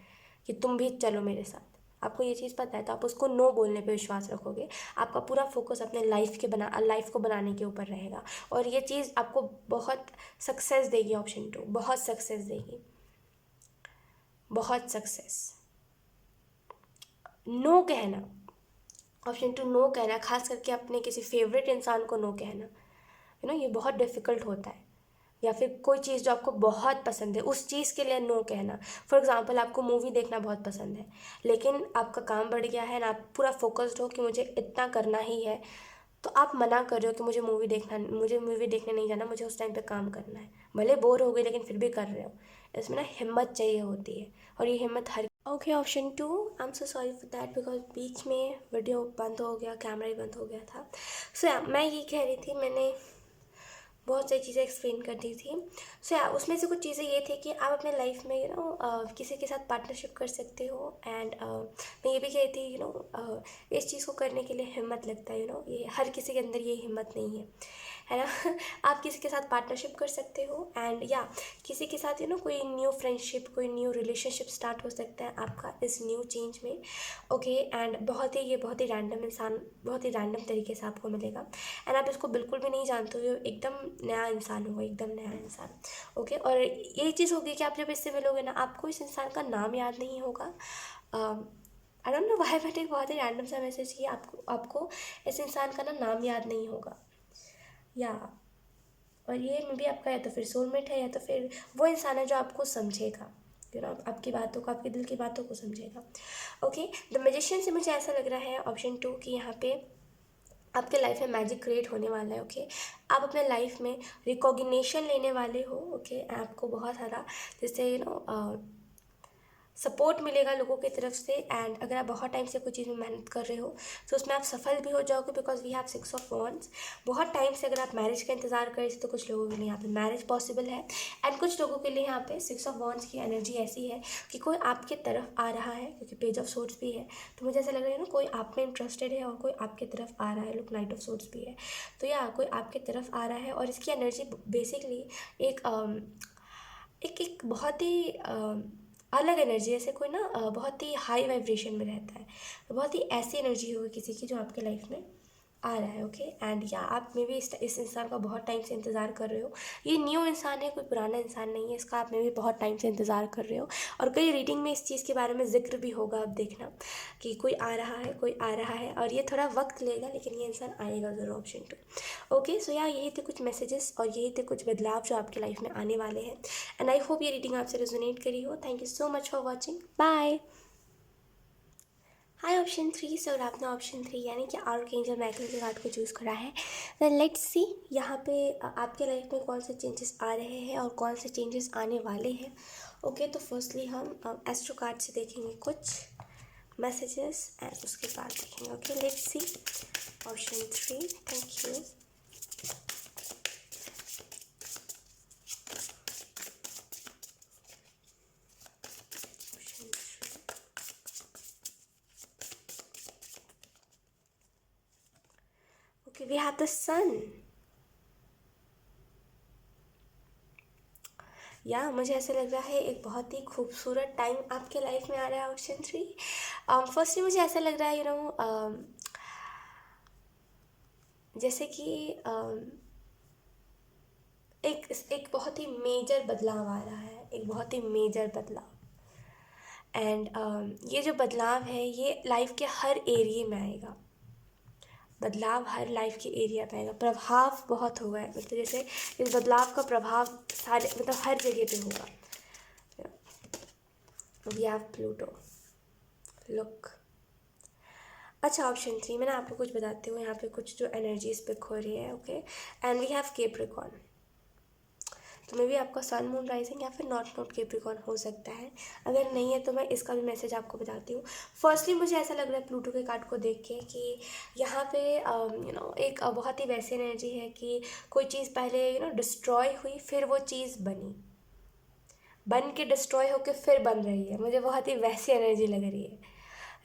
कि तुम भी चलो मेरे साथ। आपको ये चीज़ पता है, तो आप उसको नो बोलने पे विश्वास रखोगे। आपका पूरा फोकस अपने लाइफ को बनाने के ऊपर रहेगा, और ये चीज़ आपको बहुत सक्सेस देगी। ऑप्शन 2 बहुत सक्सेस देगी, बहुत सक्सेस। नो कहना, ऑप्शन 2 नो कहना, खास करके अपने किसी फेवरेट इंसान को नो कहना, ये बहुत डिफ़िकल्ट होता है। या फिर कोई चीज़ जो आपको बहुत पसंद है, उस चीज़ के लिए नो कहना। फॉर एग्ज़ाम्पल, आपको मूवी देखना बहुत पसंद है, लेकिन आपका काम बढ़ गया है ना, आप पूरा फोकस्ड हो कि मुझे इतना करना ही है, तो आप मना कर रहे हो कि मुझे मूवी देखने नहीं जाना, मुझे उस टाइम पे काम करना है। भले बोर हो गए, लेकिन फिर भी कर रहे हो। इसमें ना हिम्मत चाहिए होती है, और ये हिम्मत हर okay. Option 2, I am so sorry for that, because बीच में वीडियो बंद हो गया, कैमरा ही बंद हो गया था। सो मैं ये कह रही थी, मैंने बहुत सारी चीज़ें एक्सप्लेन कर दी थी। सो या उसमें से कुछ चीज़ें ये थी कि आप अपने लाइफ में किसी के साथ पार्टनरशिप कर सकते हो। एंड मैं ये भी कही थी इस चीज़ को करने के लिए हिम्मत लगता है। ये हर किसी के अंदर ये हिम्मत नहीं है ना। आप किसी के साथ पार्टनरशिप कर सकते हो एंड या किसी के साथ कोई न्यू फ्रेंडशिप, कोई न्यू रिलेशनशिप स्टार्ट हो सकता है आपका इस न्यू चेंज में। ओके एंड बहुत ही रैंडम इंसान, बहुत ही रैंडम तरीके से आपको मिलेगा एंड आप इसको बिल्कुल भी नहीं जानते हो। एकदम नया इंसान होगा, एकदम नया इंसान। ओके और ये चीज़ होगी कि आप जब इससे मिलोगे ना, आपको इस इंसान का नाम याद नहीं होगा। I don't know why, but एक बहुत ही रैंडम सा मैसेज कि आपको इस इंसान का ना नाम याद नहीं होगा। या और ये मे बी आपका या तो फिर सोलमेट है या तो फिर वो इंसान है जो आपको समझेगा, आपकी बातों को, आपके दिल की बातों को समझेगा। ओके द मैजिशियन से मुझे ऐसा लग रहा है ऑप्शन 2 कि यहाँ पे आपके लाइफ में मैजिक क्रिएट होने वाला है। ओके आप अपने लाइफ में रिकॉग्निशन लेने वाले हो। ओके आपको बहुत सारा जैसे सपोर्ट मिलेगा लोगों की तरफ से। एंड अगर आप बहुत टाइम से कोई चीज़ में मेहनत कर रहे हो तो उसमें आप सफल भी हो जाओगे, because we have 6 of wands. बहुत टाइम से अगर आप मैरिज का इंतजार कर रहे थे तो कुछ लोगों के लिए यहाँ पे मैरिज पॉसिबल है एंड कुछ लोगों के लिए यहाँ पे 6 ऑफ वॉन्ड्स की एनर्जी ऐसी है कि कोई आपके तरफ आ रहा है, क्योंकि पेज ऑफ सोर्ड्स भी है। तो मुझे ऐसा लग रहा है कोई आप में इंटरेस्टेड है और कोई आपके तरफ आ रहा है। लुक नाइट ऑफ सोर्ड्स भी है, तो या कोई आपके तरफ आ रहा है और इसकी एनर्जी बेसिकली एक एक बहुत ही अलग एनर्जी, जैसे कोई ना बहुत ही हाई वाइब्रेशन में रहता है, तो बहुत ही ऐसी एनर्जी होगी किसी की जो आपके लाइफ में आ रहा है। ओके एंड या आप मे भी इस इंसान का बहुत टाइम से इंतज़ार कर रहे हो। ये न्यू इंसान है, कोई पुराना इंसान नहीं है, इसका आप मे भी बहुत टाइम से इंतज़ार कर रहे हो। और कई रीडिंग में इस चीज़ के बारे में जिक्र भी होगा, आप देखना कि कोई आ रहा है, कोई आ रहा है और ये थोड़ा वक्त लेगा लेकिन ये इंसान आएगा ज़रूर। ऑप्शन 2। ओके सो या यही थे कुछ मैसेजेस और यही थे कुछ बदलाव जो आपकी लाइफ में आने वाले हैं। एंड आई होप ये रीडिंग आपसे रेजोनेट करी हो। Thank you so much for watching, bye. Hi option 3। So आपने ऑप्शन 3 यानी कि आर्कएंजल माइकल के कार्ड को चूज़ करा है। देन लेट्स सी यहाँ पे आपके लाइफ में कौन से चेंजेस आ रहे हैं और कौन से चेंजेस आने वाले हैं। ओके तो फर्स्टली हम एस्ट्रो कार्ड से देखेंगे कुछ मैसेजेस एंड उसके बाद देखेंगे। Okay let's see option 3। Thank you. Okay, we have the sun. या मुझे ऐसा लग रहा है एक बहुत ही खूबसूरत टाइम आपके लाइफ में आ रहा है। ऑप्शन 3 फर्स्टली मुझे ऐसा लग रहा है जैसे कि एक बहुत ही मेजर बदलाव आ रहा है, एक बहुत ही मेजर बदलाव। एंड ये जो बदलाव है ये लाइफ के हर एरिया में आएगा। बदलाव हर लाइफ के एरिया पे आएगा, प्रभाव बहुत होगा, मतलब जैसे इस बदलाव का प्रभाव सारे मतलब हर जगह पे होगा। We have Pluto. लुक अच्छा ऑप्शन 3 मैं ना आपको कुछ बताती हूँ। यहाँ पे कुछ जो एनर्जीज पिक हो रही है। Okay and we have Capricorn, तो मे भी आपका सन मून राइजिंग या फिर नॉट कैप्रिकॉर्न हो सकता है। अगर नहीं है तो मैं इसका भी मैसेज आपको बताती हूँ। फर्स्टली मुझे ऐसा लग रहा है प्लूटो के कार्ड को देख के कि यहाँ पे एक बहुत ही वैसी एनर्जी है कि कोई चीज़ पहले डिस्ट्रॉय हुई, फिर वो चीज़ बन के डिस्ट्रॉय होकर फिर बन रही है। मुझे बहुत ही वैसी एनर्जी लग रही है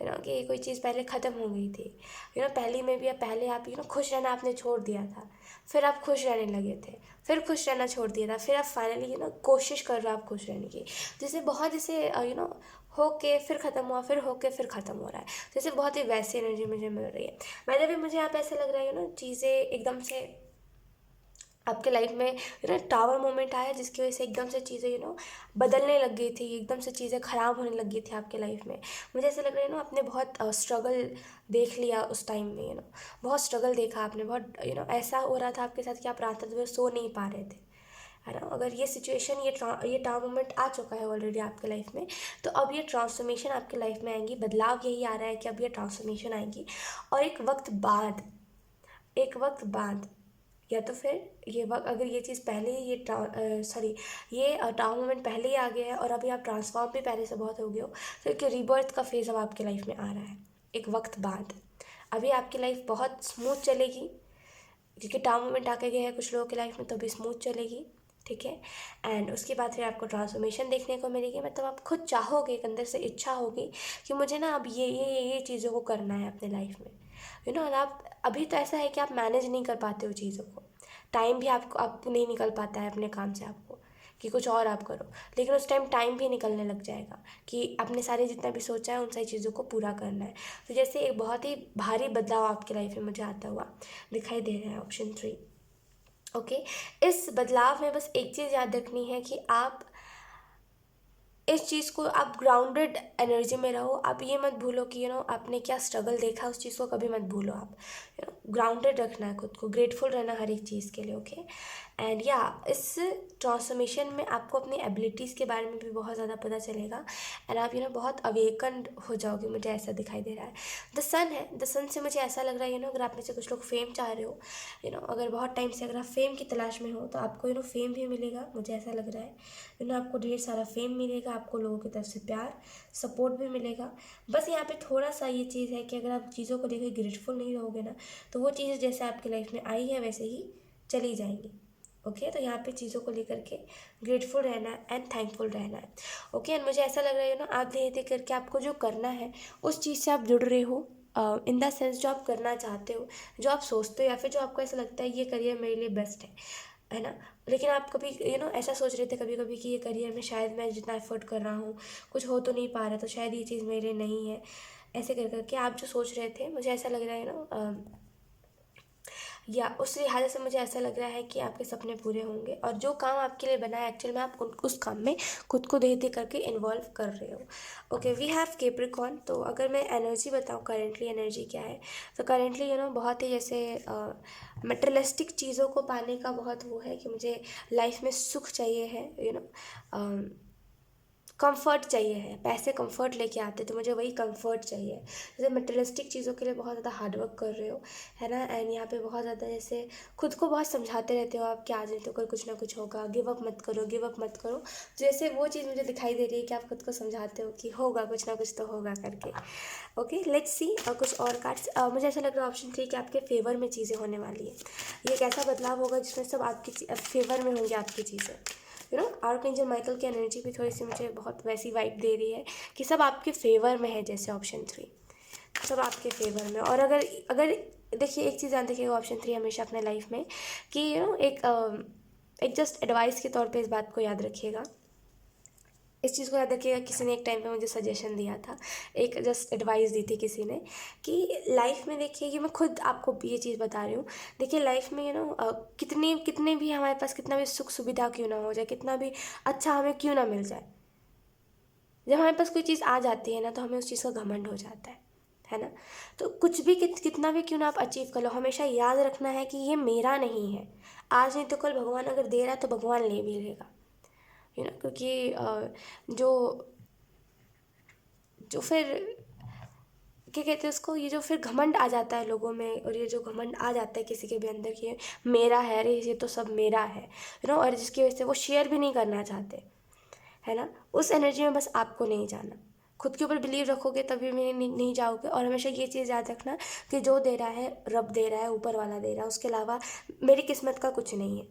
कि कोई चीज़ पहले ख़त्म हो गई थी। पहले में भी पहले आप खुश रहना आपने छोड़ दिया था, फिर आप खुश रहने लगे थे, फिर खुश रहना छोड़ दिया था, फिर आप फाइनली कोशिश कर रहे हो आप खुश रहने की। जैसे बहुत जैसे हो के फिर ख़त्म हुआ, फिर हो के फिर ख़त्म हो रहा है, जैसे बहुत ही वैसी एनर्जी मुझे मिल रही है। मैंने भी मुझे यहाँ पे ऐसा लग रहा है चीज़ें एकदम से आपके लाइफ में टावर मोमेंट आया जिसकी वजह से एकदम से चीज़ें बदलने लग गई थी, एकदम से चीज़ें ख़राब होने लग गई थी आपके लाइफ में। मुझे ऐसा लग रहा है आपने बहुत स्ट्रगल देख लिया उस टाइम में। बहुत स्ट्रगल देखा आपने, बहुत ऐसा हो रहा था आपके साथ कि आप रात भर सो नहीं पा रहे थे, है ना। अगर ये सिचुएशन ये टावर मोमेंट आ चुका है ऑलरेडी आपके लाइफ में, तो अब ये ट्रांसफॉर्मेशन आपके लाइफ में आएंगी। बदलाव यही आ रहा है कि अब ये ट्रांसफॉर्मेशन आएंगी और एक वक्त बाद या तो फिर ये वक्त, अगर ये चीज़ पहले ही ये टाउन मोमेंट पहले ही आ गया है और अभी आप ट्रांसफॉर्म भी पहले से बहुत हो गए हो, तो एक रीबर्थ का फेज़ अब आपके लाइफ में आ रहा है एक वक्त बाद। अभी आपकी लाइफ बहुत स्मूथ चलेगी, क्योंकि डाउन मोमेंट आके गया है कुछ लोगों की लाइफ में तो भी स्मूथ चलेगी, ठीक है। एंड उसके बाद फिर आपको ट्रांसफॉर्मेशन देखने को मिलेगी, मतलब आप खुद चाहोगे, एक अंदर से इच्छा होगी कि मुझे ना अब ये चीज़ों को करना है अपने लाइफ में, और आप अभी तो ऐसा है कि आप मैनेज नहीं कर पाते हो चीज़ों को, टाइम भी आपको नहीं निकल पाता है अपने काम से आपको कि कुछ और आप करो, लेकिन उस टाइम टाइम भी निकलने लग जाएगा कि आपने सारे जितना भी सोचा है उन सारी चीज़ों को पूरा करना है। तो जैसे एक बहुत ही भारी बदलाव आपकी लाइफ में मुझे आता हुआ दिखाई दे रहा है, ऑप्शन 3। ओके, इस बदलाव में बस एक चीज़ याद रखनी है कि आप इस चीज़ को, आप ग्राउंडेड एनर्जी में रहो। आप ये मत भूलो कि आपने क्या स्ट्रगल देखा, उस चीज़ को कभी मत भूलो। आप ग्राउंडेड रखना है खुद को, ग्रेटफुल रहना हर एक चीज़ के लिए। ओके, एंड या इस ट्रांसफॉर्मेशन में आपको अपनी एबिलिटीज़ के बारे में भी बहुत ज़्यादा पता चलेगा एंड आप बहुत अवेकन्ड हो जाओगे, मुझे ऐसा दिखाई दे रहा है। द सन है, द सन से मुझे ऐसा लग रहा है अगर आप में से कुछ लोग फेम चाह रहे हो, अगर बहुत टाइम से अगर आप फेम की तलाश में हो तो आपको फेम भी मिलेगा, मुझे ऐसा लग रहा है। आपको ढेर सारा फेम मिलेगा, आपको लोगों की तरफ से प्यार सपोर्ट भी मिलेगा। बस यहाँ पे थोड़ा सा ये चीज़ है कि अगर आप चीज़ों को लेकर ग्रेटफुल नहीं रहोगे ना, तो वो चीज़ें जैसे आपकी लाइफ में आई है वैसे ही चली जाएंगी। ओके, तो यहाँ पे चीज़ों को लेकर के ग्रेटफुल रहना है एंड थैंकफुल रहना है। ओके, एंड मुझे ऐसा लग रहा है आप धीरे धीरे करके आपको जो करना है उस चीज़ से आप जुड़ रहे हो, इन द सेंस जो आप करना चाहते हो, जो आप सोचते हो, या फिर जो आपको ऐसा लगता है ये करियर मेरे लिए बेस्ट है ना। लेकिन आप कभी ऐसा सोच रहे थे कभी कभी कि ये करियर में शायद मैं जितना एफर्ट कर रहा हूँ कुछ हो तो नहीं पा रहा, तो शायद ये चीज़ मेरे लिए नहीं है। ऐसे कर करके आप जो सोच रहे थे, मुझे ऐसा लग रहा है या उस लिहाज से मुझे ऐसा लग रहा है कि आपके सपने पूरे होंगे और जो काम आपके लिए बना है एक्चुअल में आप उस काम में खुद को धीरे धीरे करके इन्वॉल्व कर रहे हो। Okay, we have Capricorn. तो अगर मैं एनर्जी बताऊँ, करेंटली एनर्जी क्या है, तो करेंटली बहुत ही जैसे मटेरियलिस्टिक चीज़ों को पाने का बहुत वो है कि मुझे लाइफ में सुख चाहिए है, कंफर्ट चाहिए है। पैसे कंफर्ट लेके आते तो मुझे वही कंफर्ट चाहिए। जैसे मटेरियलिस्टिक चीज़ों के लिए बहुत ज़्यादा हार्डवर्क कर रहे हो, है ना, एंड यहाँ पे बहुत ज़्यादा जैसे खुद को बहुत समझाते रहते हो आप कि आज नहीं तो कल कुछ ना कुछ होगा, गिव अप मत करो, गिव अप मत करो। जैसे वो चीज़ मुझे दिखाई दे रही है कि आप खुद को समझाते हो कि होगा, कुछ ना कुछ तो होगा करके। ओके, लेट्स सी और कुछ और कार्ड्स। मुझे ऐसा लग रहा है ऑप्शन 3 कि आपके फेवर में चीज़ें होने वाली है। ये एक ऐसा बदलाव होगा जिसमें सब आपकी फेवर में होंगी आपकी चीज़ें। आर्कएंजल माइकल की एनर्जी भी थोड़ी सी मुझे बहुत वैसी वाइब दे रही है कि सब आपके फेवर में है, जैसे ऑप्शन 3 सब आपके फेवर में। और अगर अगर देखिए एक चीज़ ध्यान रखिएगा ऑप्शन 3 हमेशा अपने लाइफ में कि एक जस्ट एडवाइस के तौर पे इस बात को याद रखिएगा, इस चीज़ को याद रखिएगा। किसी ने एक टाइम पे मुझे सजेशन दिया था, एक जस्ट एडवाइस दी थी किसी ने कि लाइफ में देखिए, ये मैं खुद आपको ये चीज़ बता रही हूँ, देखिए लाइफ में कितने भी हमारे पास कितना भी सुख सुविधा क्यों ना हो जाए, कितना भी अच्छा हमें क्यों ना मिल जाए, जब हमारे पास कोई चीज़ आ जाती है ना तो हमें उस चीज़ का घमंड हो जाता है ना। तो कुछ भी कितना भी क्यों ना आप अचीव कर लो, हमेशा याद रखना है कि ये मेरा नहीं है। आज नहीं तो कल भगवान अगर दे रहा है तो भगवान ले भी लेगा, क्योंकि जो जो फिर क्या कहते हैं उसको, ये जो फिर घमंड आ जाता है लोगों में, और ये जो घमंड आ जाता है किसी के भी अंदर कि मेरा है, अरे ये तो सब मेरा है, और जिसकी वजह से वो शेयर भी नहीं करना चाहते, है ना। उस एनर्जी में बस आपको नहीं जाना, खुद के ऊपर बिलीव रखोगे तभी में नहीं जाओगे। और हमेशा ये चीज़ याद रखना कि जो दे रहा है रब दे रहा है, ऊपर वाला दे रहा है, उसके अलावा मेरी किस्मत का कुछ नहीं है,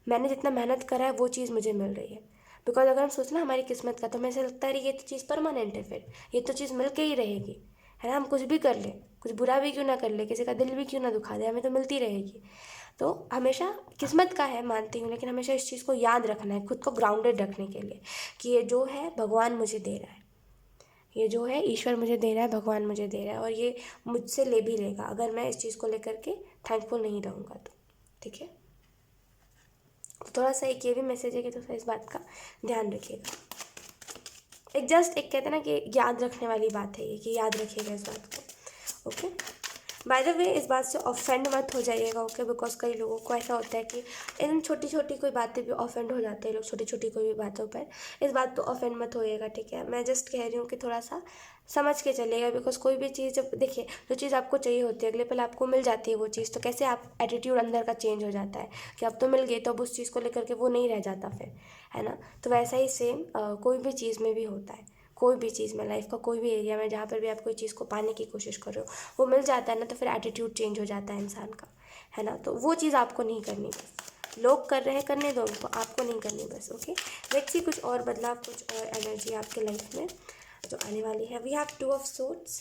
मैंने जितना मेहनत करा है वो चीज़ मुझे मिल रही है। बिकॉज अगर हम सोचना हमारी किस्मत का, तो हमें ऐसा लगता है ये तो चीज़ परमानेंट है, फिर ये तो चीज़ मिल के ही रहेगी, है ना। हम कुछ भी कर लें, कुछ बुरा भी क्यों ना कर ले, किसी का दिल भी क्यों ना दुखा दे, हमें तो मिलती रहेगी। तो हमेशा किस्मत का है मानती हूँ, लेकिन हमेशा इस चीज़ को याद रखना है खुद को ग्राउंडेड रखने के लिए कि ये जो है भगवान मुझे दे रहा है, ये जो है ईश्वर मुझे दे रहा है, भगवान मुझे दे रहा है, और ये मुझसे ले भी लेगा अगर मैं इस चीज़ को लेकर के थैंकफुल नहीं रहूँगा तो, ठीक है। तो थोड़ा सा एक ये भी मैसेज है कि थोड़ा इस बात का ध्यान रखिएगा। एक जस्ट एक कहते हैं ना कि याद रखने वाली बात है ये, कि याद रखिएगा इस बात को। ओके, बाय द वे इस बात से ऑफेंड मत हो जाइएगा, ओके, बिकॉज कई लोगों को ऐसा होता है कि इन छोटी छोटी कोई बातें भी ऑफेंड हो जाते हैं लोग, छोटी छोटी कोई भी बातों पर। इस बात तो ऑफेंड मत होइएगा, ठीक है। मैं जस्ट कह रही हूँ कि थोड़ा सा समझ के चलिएगा, बिकॉज कोई भी चीज़ जब देखिए जो चीज़ आपको चाहिए होती है अगले पल आपको मिल जाती है वो चीज़, तो कैसे आप एटीट्यूड अंदर का चेंज हो जाता है कि अब तो मिल गई, तो अब उस चीज़ को लेकर के वो नहीं रह जाता फिर, है ना। तो वैसा ही सेम कोई भी चीज़ में भी होता है, कोई भी चीज़ में, लाइफ का कोई भी एरिया में जहाँ पर भी आप कोई चीज़ को पाने की कोशिश कर रहे हो वो मिल जाता है ना, तो फिर एटीट्यूड चेंज हो जाता है इंसान का, है ना। तो वो चीज़ आपको नहीं करनी, बस लोग कर रहे हैं करने दो उनको, आपको नहीं करनी बस। ओके, लेट्स सी कुछ और बदलाव, कुछ और एनर्जी आपके लाइफ में जो आने वाली है। We have 2 of swords,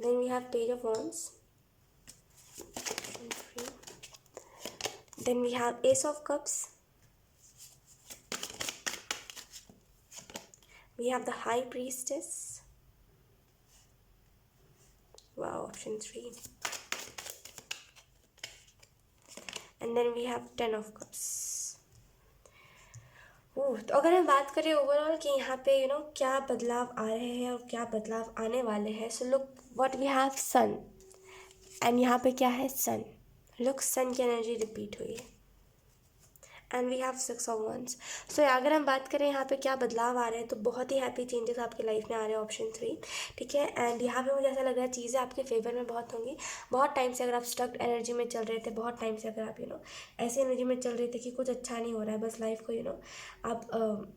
then we have page of wands, then we have ace of cups, we have the high priestess, wow, option 3, and then we have 10 of cups. तो अगर हम बात करें ओवरऑल कि यहाँ पे क्या बदलाव आ रहे हैं और क्या बदलाव आने वाले हैं, so look what we have sun, and यहाँ पे क्या है सन, लुक सन की एनर्जी रिपीट हुई है, and we have 6 of wands. So अगर हम बात करें यहाँ पे क्या बदलाव आ रहे हैं, तो बहुत ही हैप्पी चेंजेस आपकी लाइफ में आ रहे हैं, ऑप्शन 3, ठीक है। एंड यहाँ पे मुझे ऐसा लग रहा है चीज़ें आपके फेवर में बहुत होंगी। बहुत टाइम से अगर आप स्टक एनर्जी में चल रहे थे, बहुत टाइम से अगर आप ऐसी एनर्जी में चल रहे थे कि कुछ अच्छा नहीं हो रहा है, बस लाइफ को आप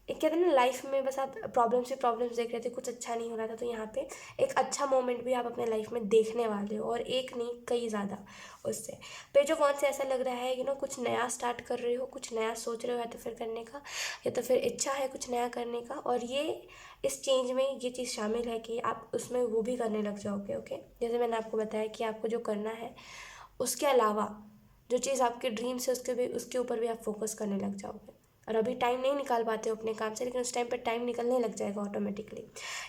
एक कहते हैं ना लाइफ में बस आप प्रॉब्लम्स देख रहे थे, कुछ अच्छा नहीं हो रहा था, तो यहाँ पे एक अच्छा मोमेंट भी आप अपने लाइफ में देखने वाले हो, और एक नहीं कई ज़्यादा उससे। पेज ऑफ wands से ऐसा लग रहा है कुछ नया स्टार्ट कर रहे हो, कुछ नया सोच रहे हो, या तो फिर करने का, या तो फिर इच्छा है कुछ नया करने का, और ये इस चेंज में ये चीज़ शामिल है कि आप उसमें वो भी करने लग जाओगे। ओके, जैसे मैंने आपको बताया कि आपको जो करना है उसके अलावा जो चीज़ आपके ड्रीम्स है उसके ऊपर भी आप फोकस करने लग जाओगे। और अभी टाइम नहीं निकाल पाते हो अपने काम से, लेकिन उस टाइम पर टाइम निकलने लग जाएगा ऑटोमेटिकली।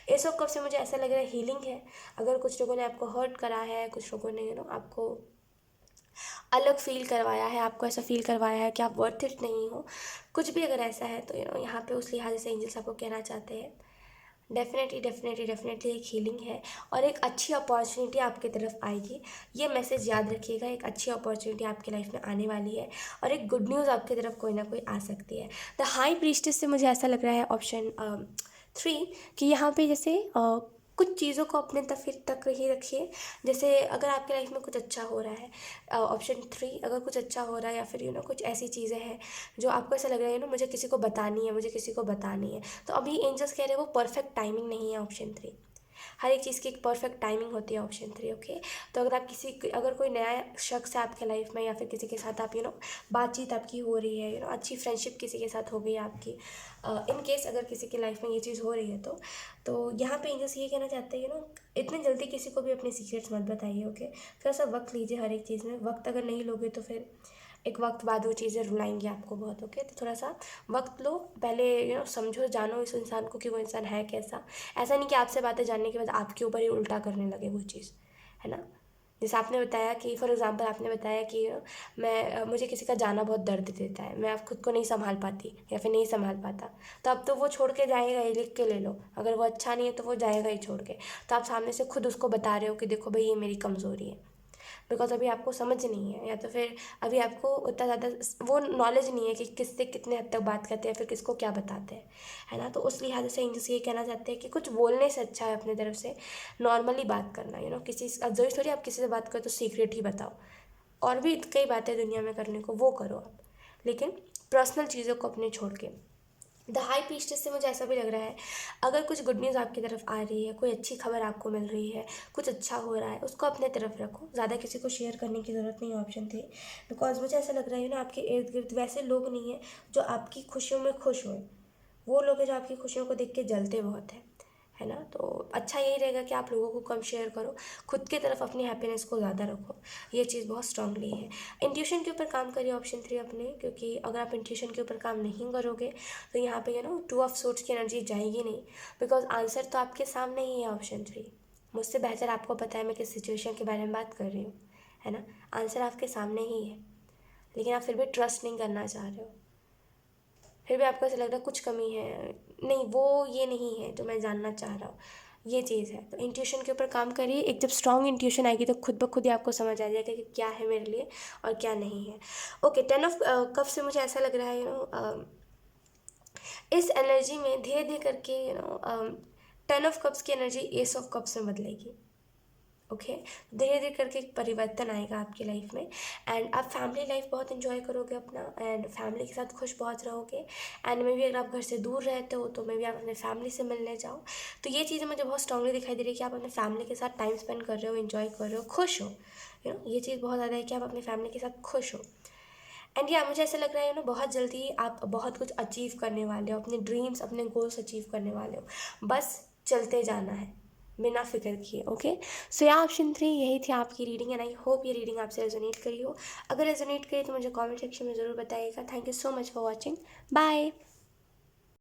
एस ऑफ कप से मुझे ऐसा लग रहा है हीलिंग है। अगर कुछ लोगों ने आपको हर्ट करा है, कुछ लोगों ने आपको अलग फील करवाया है, आपको ऐसा फील करवाया है कि आप वर्थ इट नहीं हो, कुछ भी अगर ऐसा है, तो यहाँ पे उस लिहाज से एंजल्स आपको कहना चाहते हैं डेफिनेटली एक हीलिंग है, और एक अच्छी अपॉर्चुनिटी आपकी तरफ आएगी। ये मैसेज याद रखिएगा, एक अच्छी अपॉर्चुनिटी आपकी लाइफ में आने वाली है, और एक गुड न्यूज़ आपकी तरफ कोई ना कोई आ सकती है। द हाई प्रीस्टेस से मुझे ऐसा लग रहा है ऑप्शन 3 कि यहाँ पे जैसे कुछ चीज़ों को अपने तक ही रखिए। जैसे अगर आपके लाइफ में कुछ अच्छा हो रहा है, ऑप्शन 3, अगर कुछ अच्छा हो रहा है या फिर कुछ ऐसी चीज़ें हैं जो आपको ऐसा लग रहा है मुझे किसी को बतानी है, तो अभी एंजल्स कह रहे हैं वो परफेक्ट टाइमिंग नहीं है, ऑप्शन 3। हर एक चीज़ की एक परफेक्ट टाइमिंग होती है, ऑप्शन 3। ओके, तो अगर कोई नया शख्स है आपके लाइफ में, या फिर किसी के साथ आप बातचीत आपकी हो रही है, अच्छी फ्रेंडशिप किसी के साथ हो गई आपकी, इन केस अगर किसी की लाइफ में ये चीज़ हो रही है, तो यहाँ पे एंजल्स ये कहना चाहते हैं इतनी जल्दी किसी को भी अपने सीक्रेट्स मत बताइए। ओके, थोड़ा सा वक्त लीजिए हर एक चीज़ में। वक्त अगर नहीं लोगे तो फिर एक वक्त बाद वो चीज़ें रुलाएंगी आपको बहुत। ओके, तो थोड़ा सा वक्त लो, पहले समझो जानो इस इंसान को कि वो इंसान है कैसा। ऐसा नहीं कि आपसे बातें जानने के बाद आपके ऊपर ही उल्टा करने लगे वो चीज़, है ना। जैसे आपने बताया कि फॉर एग्जांपल आपने बताया कि मुझे किसी का जाना बहुत दर्द देता है, मैं अब खुद को नहीं संभाल पाती या फिर नहीं संभाल पाता, तो अब तो वो छोड़ के जाएगा ही, लिख के ले लो। अगर वो अच्छा नहीं है तो वो जाएगा ही छोड़ के। तो आप सामने से खुद उसको बता रहे हो कि देखो भाई ये मेरी कमज़ोरी है, बिकॉज अभी आपको समझ नहीं है, या तो फिर अभी आपको उतना ज़्यादा वो नॉलेज नहीं है कि किससे कितने हद तक बात करते हैं, फिर किसको क्या बताते हैं, है ना। तो उस लिहाज से एंजल्स ये कहना चाहते हैं कि कुछ बोलने से अच्छा है अपनी तरफ से नॉर्मली बात करना। किसी जरूरी थोड़ी आप किसी से बात करो तो सीक्रेट ही बताओ, और भी कई बातें दुनिया में करने को, वो करो आप, लेकिन पर्सनल चीज़ों को अपने छोड़ के। द हाई प्रीस्टेस से मुझे ऐसा भी लग रहा है अगर कुछ गुड न्यूज़ आपकी तरफ आ रही है, कोई अच्छी खबर आपको मिल रही है, कुछ अच्छा हो रहा है, उसको अपने तरफ रखो, ज़्यादा किसी को शेयर करने की ज़रूरत नहीं है, ऑप्शन 3। बिकॉज मुझे ऐसा लग रहा है आपके इर्द गिर्द वैसे लोग नहीं हैं जो आपकी खुशियों में खुश हों, वो लोग हैं जो आपकी खुशियों को देख के जलते बहुत है ना। तो अच्छा यही रहेगा कि आप लोगों को कम शेयर करो, खुद की तरफ अपनी हैप्पीनेस को ज़्यादा रखो, ये चीज़ बहुत स्ट्रांगली है। इंट्यूशन के ऊपर काम करिए, ऑप्शन 3 अपने, क्योंकि अगर आप इंट्यूशन के ऊपर काम नहीं करोगे तो यहाँ पे 2 ऑफ सोर्ड्स की एनर्जी जाएगी नहीं, बिकॉज आंसर तो आपके सामने ही है, ऑप्शन 3। मुझसे बेहतर आपको पता है मैं किस सिचुएशन के बारे में बात कर रही हूँ, है ना। आंसर आपके सामने ही है, लेकिन आप फिर भी ट्रस्ट नहीं करना चाह रहे हो, फिर भी आपको ऐसा लग रहा है कुछ कमी है, नहीं वो ये नहीं है जो मैं जानना चाह रहा हूँ, ये चीज़ है। तो इंट्यूशन के ऊपर काम करिए, एक जब स्ट्रॉन्ग इंट्यूशन आएगी तो खुद ब खुद ही आपको समझ आ जाएगा कि क्या है मेरे लिए और क्या नहीं है। ओके, 10 ऑफ कप से मुझे ऐसा लग रहा है इस एनर्जी में धीरे धीरे करके 10 ऑफ कप्स की एनर्जी एस ऑफ कप्स में बदलेगी। ओके। धीरे धीरे करके एक परिवर्तन आएगा आपकी लाइफ में, एंड आप फैमिली लाइफ बहुत इन्जॉय करोगे अपना, एंड फैमिली के साथ खुश बहुत रहोगे। एंड मे भी अगर आप घर से दूर रहते हो तो मे भी आप अपने फैमिली से मिलने जाओ। तो ये चीज़ें मुझे बहुत स्ट्रांगली दिखाई दे रही है कि आप अपने फैमिली के साथ टाइम स्पेंड कर रहे हो, इन्जॉय कर रहे हो, खुश हो। ये चीज़ बहुत ज़्यादा है कि आप अपनी फैमिली के साथ खुश हो। एंड या मुझे ऐसा लग रहा है बहुत जल्दी आप बहुत कुछ अचीव करने वाले हो, अपने ड्रीम्स अपने गोल्स अचीव करने वाले हो। बस चलते जाना है बिना फिक्र किए। ओके, सो या ऑप्शन 3 यही थी आपकी रीडिंग, एंड आई होप ये रीडिंग आपसे रेजोनेट करी हो। अगर रेजोनेट करी तो मुझे कमेंट सेक्शन में ज़रूर बताइएगा। Thank you so much for watching. Bye.